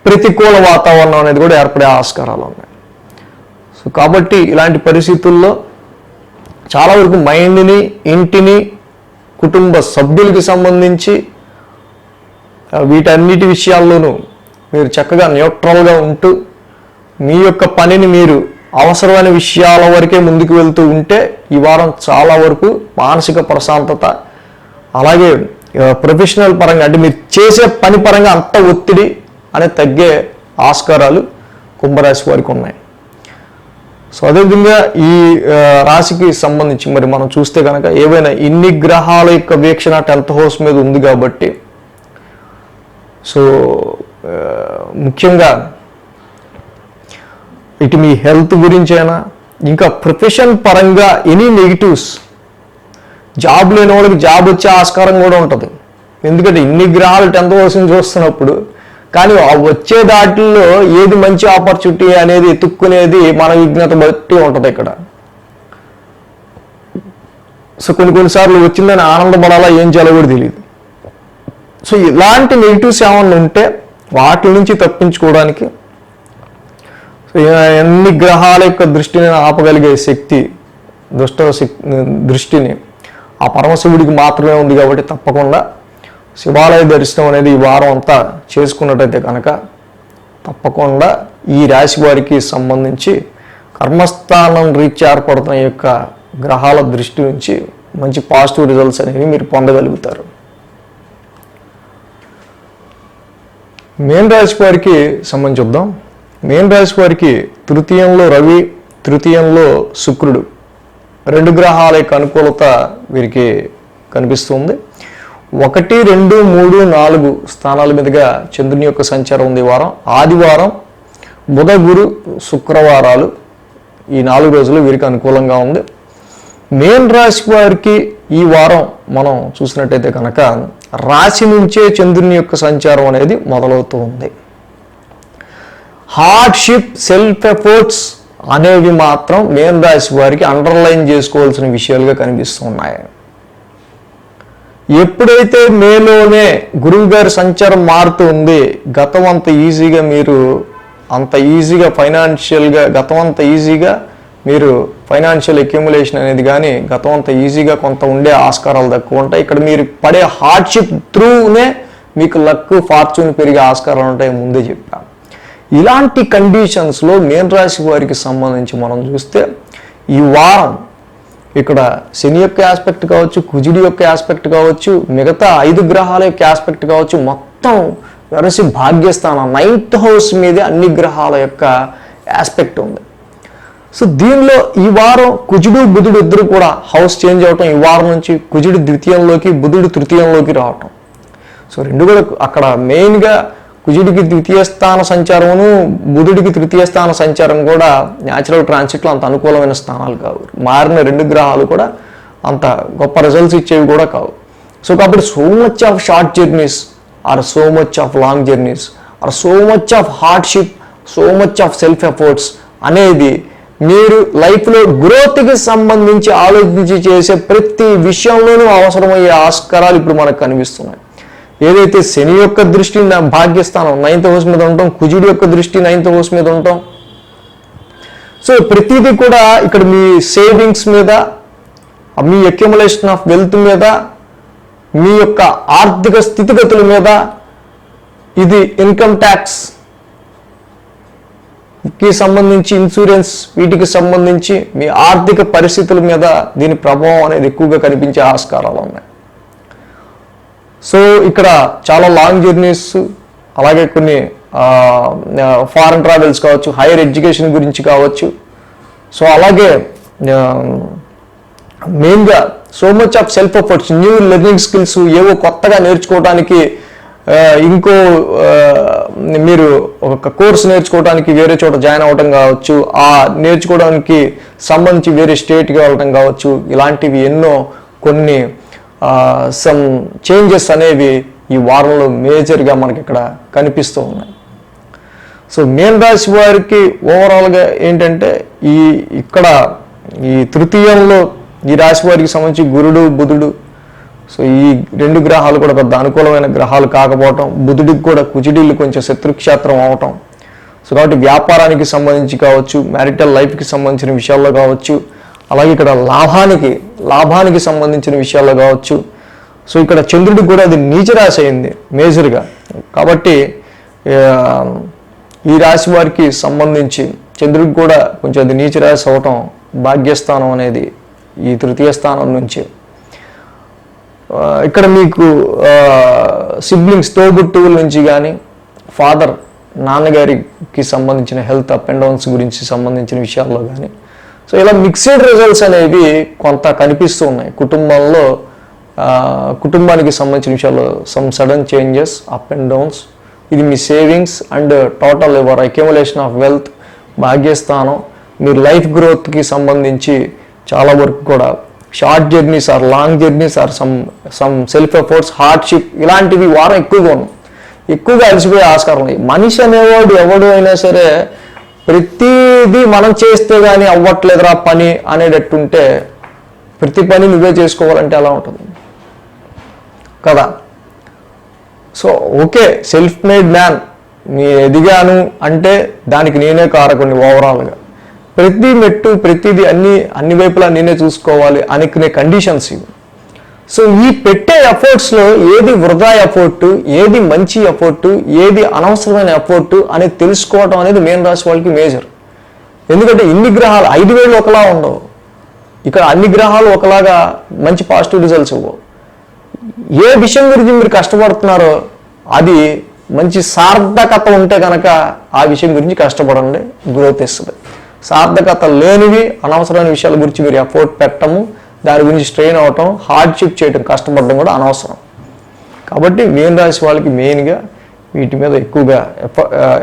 S1: ప్రతికూల వాతావరణం అనేది కూడా ఏర్పడే ఆస్కారాలు ఉన్నాయి. సో కాబట్టి ఇలాంటి పరిస్థితుల్లో చాలా వరకు మైండ్ని, ఇంటిని, కుటుంబ సభ్యులకి సంబంధించి వీటన్నిటి విషయాల్లోనూ మీరు చక్కగా న్యూట్రల్గా ఉంటూ మీ యొక్క పనిని మీరు అవసరమైన విషయాల వరకే ముందుకు వెళ్తూ ఉంటే ఈ వారం చాలా వరకు మానసిక ప్రశాంతత, అలాగే ప్రొఫెషనల్ పరంగా అంటే మీరు చేసే పని పరంగా అంత ఒత్తిడి అనేది తగ్గే ఆస్కారాలు కుంభరాశి వారికి ఉన్నాయి. సో అదేవిధంగా ఈ రాశికి సంబంధించి మరి మనం చూస్తే కనుక ఏవైనా ఇన్ని గ్రహాల యొక్క వీక్షణ 10th హౌస్ మీద ఉంది కాబట్టి సో ముఖ్యంగా ఇటు మీ హెల్త్ గురించైనా ఇంకా ప్రొఫెషన్ పరంగా ఎనీ నెగిటివ్స్, జాబ్ లేని వాళ్ళకి జాబ్ వచ్చే ఆస్కారం కూడా ఉంటుంది. ఎందుకంటే ఇన్ని గ్రహాలు 10th హౌస్ నుంచి చూస్తున్నప్పుడు కానీ వచ్చే దాటిల్లో ఏది మంచి ఆపర్చునిటీ అనేది ఎత్తుక్కునేది మన విజ్ఞత బట్టి ఉంటుంది ఇక్కడ. సో కొన్నిసార్లు వచ్చిందని ఆనందపడాలా, ఏం చేయాలో కూడా తెలియదు. సో ఇలాంటి నెగిటివ్స్ ఏమన్నా ఉంటే వాటి నుంచి తప్పించుకోవడానికి ఎన్ని గ్రహాల యొక్క దృష్టిని ఆపగలిగే శక్తి, దృష్టిని ఆ పరమశివుడికి మాత్రమే ఉంది. కాబట్టి తప్పకుండా శివాలయ దర్శనం అనేది ఈ వారం అంతా చేసుకున్నట్టయితే కనుక తప్పకుండా ఈ రాశి వారికి సంబంధించి కర్మస్థానం రీత్యా ఏర్పడుతున్న యొక్క గ్రహాల దృష్టి నుంచి మంచి పాజిటివ్ రిజల్ట్స్ అనేవి మీరు పొందగలుగుతారు. మేన్ రాశి వారికి సంబంధించి చూద్దాం. మేన్ రాశి వారికి తృతీయంలో రవి, తృతీయంలో శుక్రుడు, 2 గ్రహాల యొక్క అనుకూలత వీరికి కనిపిస్తుంది. 1, 2, 3, 4 స్థానాల మీదుగా చంద్రుని యొక్క సంచారం ఉంది. వారం ఆదివారం, బుధ, గురు, శుక్రవారాలు ఈ 4 రోజులు వీరికి అనుకూలంగా ఉంది. మేన్ రాశి వారికి ఈ వారం మనం చూసినట్టయితే కనుక రాశి నుంచే చంద్రుని యొక్క సంచారం అనేది మొదలవుతూ ఉంది. హార్డ్షిప్, సెల్ఫ్ ఎఫర్ట్స్ అనేవి మాత్రం మేన్ రాశి వారికి అండర్లైన్ చేసుకోవాల్సిన విషయాలుగా కనిపిస్తున్నాయి. ఎప్పుడైతే మేలోనే గురువు గారి సంచారం మారుతూ ఉంది, గతం అంత ఈజీగా మీరు మీరు ఫైనాన్షియల్ అక్యుములేషన్ అనేది కానీ గతం అంత ఈజీగా కొంత ఉండే ఆస్కారాలు తక్కువ ఉంటాయి. ఇక్కడ మీరు పడే హార్డ్షిప్ త్రూనే మీకు లక్, ఫార్చ్యూన్ పెరిగే ఆస్కారాలు ఉంటాయి, ముందే చెప్పాను. ఇలాంటి కండిషన్స్లో మేన్ రాశి వారికి సంబంధించి మనం చూస్తే ఈ వారం ఇక్కడ శని యొక్క ఆస్పెక్ట్ కావచ్చు, కుజుడి యొక్క ఆస్పెక్ట్ కావచ్చు, మిగతా 5 గ్రహాల యొక్క ఆస్పెక్ట్ కావచ్చు, మొత్తం వరసి భాగ్యస్థానం 9th హౌస్ మీదే అన్ని గ్రహాల యొక్క ఆస్పెక్ట్ ఉంది. సో దీనిలో ఈ వారం కుజుడు బుధుడు ఇద్దరు కూడా హౌస్ చేంజ్ అవటం, ఈ వారం నుంచి కుజుడు ద్వితీయంలోకి బుధుడు తృతీయంలోకి రావటం. సో రెండు కూడా అక్కడ మెయిన్గా కుజుడికి ద్వితీయ స్థాన సంచారమును బుధుడికి తృతీయ స్థాన సంచారం కూడా న్యాచురల్ ట్రాన్సిట్లో అంత అనుకూలమైన స్థానాలు కావు. మారిన రెండు గ్రహాలు కూడా అంత గొప్ప రిజల్ట్స్ ఇచ్చేవి కూడా కావు. సో కాబట్టి so much of short journeys or so much of long journeys or so much of hardship, so much of self efforts అనేది మీరు లైఫ్లో గ్రోత్కి సంబంధించి ఆలోచించి చేసే ప్రతి విషయంలోనూ అవసరమయ్యే ఆస్కారాలు ఇప్పుడు మనకు కనిపిస్తున్నాయి. ఏదైతే శని యొక్క దృష్టి భాగ్యస్థానం 9th హౌస్ మీద ఉండటం, కుజుడి యొక్క దృష్టి 9th హౌస్ మీద ఉండటం, సో ప్రతిదీ కూడా ఇక్కడ మీ సేవింగ్స్ మీద, మీ అక్యుములేషన్ ఆఫ్ వెల్త్ మీద, మీ యొక్క ఆర్థిక స్థితిగతుల మీద, ఇది ఇన్కమ్ ట్యాక్స్ కి సంబంధించి, ఇన్సూరెన్స్, వీటికి సంబంధించి మీ ఆర్థిక పరిస్థితుల మీద దీని ప్రభావం అనేది ఎక్కువగా కనిపించే ఆస్కారాలు ఉన్నాయి. సో ఇక్కడ చాలా లాంగ్ జర్నీస్, అలాగే కొన్ని ఫారెన్ ట్రావెల్స్ కావచ్చు, హైయర్ ఎడ్యుకేషన్ గురించి కావచ్చు. సో అలాగే మెయిన్గా so much of self efforts, new learning skills ఏవో కొత్తగా నేర్చుకోవడానికి, ఇంకో మీరు ఒక కోర్స్ నేర్చుకోవడానికి వేరే చోట జాయిన్ అవ్వడం కావచ్చు, ఆ నేర్చుకోవడానికి సంబంధించి వేరే స్టేట్కి వెళ్ళడం కావచ్చు, ఇలాంటివి ఎన్నో కొన్ని సమ్ చేంజెస్ అనేవి ఈ వారంలో మేజర్గా మనకి ఇక్కడ కనిపిస్తూ ఉన్నాయి. సో మీన రాశి వారికి ఓవరాల్గా ఏంటంటే ఇక్కడ ఈ తృతీయంలో ఈ రాశి వారికి సంబంధించి గురుడు బుధుడు, సో ఈ రెండు గ్రహాలు కూడా పెద్ద అనుకూలమైన గ్రహాలు కాకపోవటం, బుధుడికి కూడా కుజుడిల్లు కొంచెం శత్రుక్షేత్రం అవటం. సో కాబట్టి వ్యాపారానికి సంబంధించి కావచ్చు, మ్యారిటల్ లైఫ్కి సంబంధించిన విషయాల్లో కావచ్చు, అలాగే ఇక్కడ లాభానికి సంబంధించిన విషయాల్లో కావచ్చు. సో ఇక్కడ చంద్రుడికి కూడా అది నీచరాశి అయింది మేజర్గా. కాబట్టి ఈ రాశి వారికి సంబంధించి చంద్రుడికి కూడా కొంచెం అది నీచరాశి అవటం, భాగ్యస్థానం అనేది ఈ తృతీయ స్థానం నుంచి. ఇక్కడ మీకు సిబ్లింగ్స్, తోబుట్టువుల నుంచి కానీ, ఫాదర్ నాన్నగారికి సంబంధించిన హెల్త్ అప్ అండ్ డౌన్స్ గురించి సంబంధించిన విషయాల్లో కానీ, సో ఇలా మిక్స్డ్ రిజల్ట్స్ అనేవి కొంత కనిపిస్తూ ఉన్నాయి. కుటుంబానికి సంబంధించిన విషయాల్లో some sudden changes, up and downs. ఇది మీ savings and total your accumulation of wealth, భాగ్యస్థానం, మీ లైఫ్ గ్రోత్కి సంబంధించి చాలా వరకు కూడా short journeys or long journeys or some self efforts, hardship, ఇలాంటివి వారం ఎక్కువగా అలసిపోయే ఆస్కారం ఉంది. మనిషి అనేవాడు ఎవడు అయినా సరే ప్రతిదీ మనం చేస్తే కానీ అవ్వట్లేదురా పని అనేటట్టుంటే, ప్రతి పని నువ్వే చేసుకోవాలంటే ఎలా ఉంటుంది కదా. So okay, self made man, నేను ఎదిగాను అంటే దానికి నేనే కారకుని. ఓవరాల్గా ప్రతి మెట్టు, ప్రతిదీ అన్ని వైపులా నేనే చూసుకోవాలి అనుకునే కండిషన్స్ ఇవి. సో ఈ పెట్టే ఎఫర్ట్స్లో ఏది వృధా ఎఫర్టు, ఏది మంచి ఎఫర్టు, ఏది అనవసరమైన ఎఫర్టు అనేది తెలుసుకోవడం అనేది మీన రాశి వాళ్ళకి మేజర్. ఎందుకంటే ఇన్ని గ్రహాలు 5 వేలు ఒకలా ఉండవు, ఇక్కడ అన్ని గ్రహాలు ఒకలాగా మంచి పాజిటివ్ రిజల్ట్స్ ఇవ్వవు. ఏ విషయం గురించి మీరు కష్టపడుతున్నారో అది మంచి సార్థకత ఉంటే కనుక ఆ విషయం గురించి కష్టపడండి, గ్రోత్ ఇస్తుంది. సార్థకత లేనివి, అనవసరమైన విషయాల గురించి మీరు ఎఫర్ట్ పెట్టము, దాని గురించి స్ట్రెయిన్ అవటం, హార్డ్షిప్ చేయటం, కష్టపడడం కూడా అనవసరం. కాబట్టి మీన రాశి వాళ్ళకి మెయిన్గా వీటి మీద ఎక్కువగా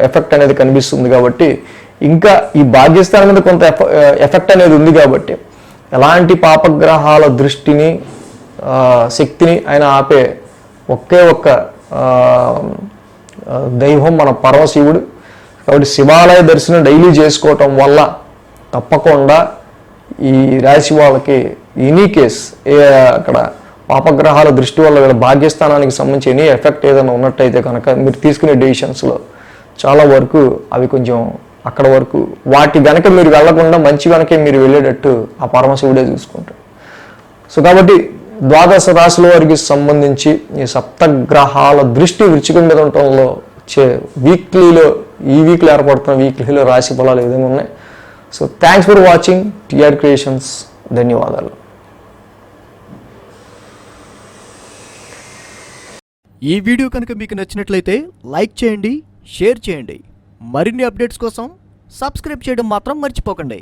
S1: ఎఫెక్ట్ అనేది కనిపిస్తుంది. కాబట్టి ఇంకా ఈ భాగ్యస్థానం మీద కొంత ఎఫెక్ట్ అనేది ఉంది. కాబట్టి ఎలాంటి పాపగ్రహాల దృష్టిని, శక్తిని ఆయన ఆపే ఒకే ఒక్క దైవం మన పరమశివుడు. కాబట్టి శివాలయ దర్శనం డైలీ చేసుకోవటం వల్ల తప్పకుండా ఈ రాశి వాళ్ళకి ఎనీ కేస్ అక్కడ పాపగ్రహాల దృష్టి వల్ల వీళ్ళ భాగ్యస్థానానికి సంబంధించి ఎనీ ఎఫెక్ట్ ఏదైనా ఉన్నట్టయితే కనుక మీరు తీసుకునే డెసిషన్స్లో చాలా వరకు అవి కొంచెం అక్కడ వరకు వాటి వెనక మీరు వెళ్లకుండా మంచి వెనకే మీరు వెళ్ళేటట్టు ఆ పరమశివుడే చూసుకుంటారు. సో కాబట్టి ద్వాదశ రాశుల వారికి సంబంధించి ఈ సప్తగ్రహాల దృష్టి వృశ్చికం మీద ఉండటంలో ఈ వీక్లో ఏర్పడుతున్న వీక్లీలో రాశి ఫలాలు ఏ విధంగా ఉన్నాయి. So thanks for watching TR creations. ధన్యవాదాలు.
S2: ఈ వీడియో కనుక మీకు నచ్చినట్లయితే లైక్ చేయండి, షేర్ చేయండి. మరిన్ని అప్డేట్స్ కోసం సబ్స్క్రైబ్ చేయడం మాత్రం మర్చిపోకండి.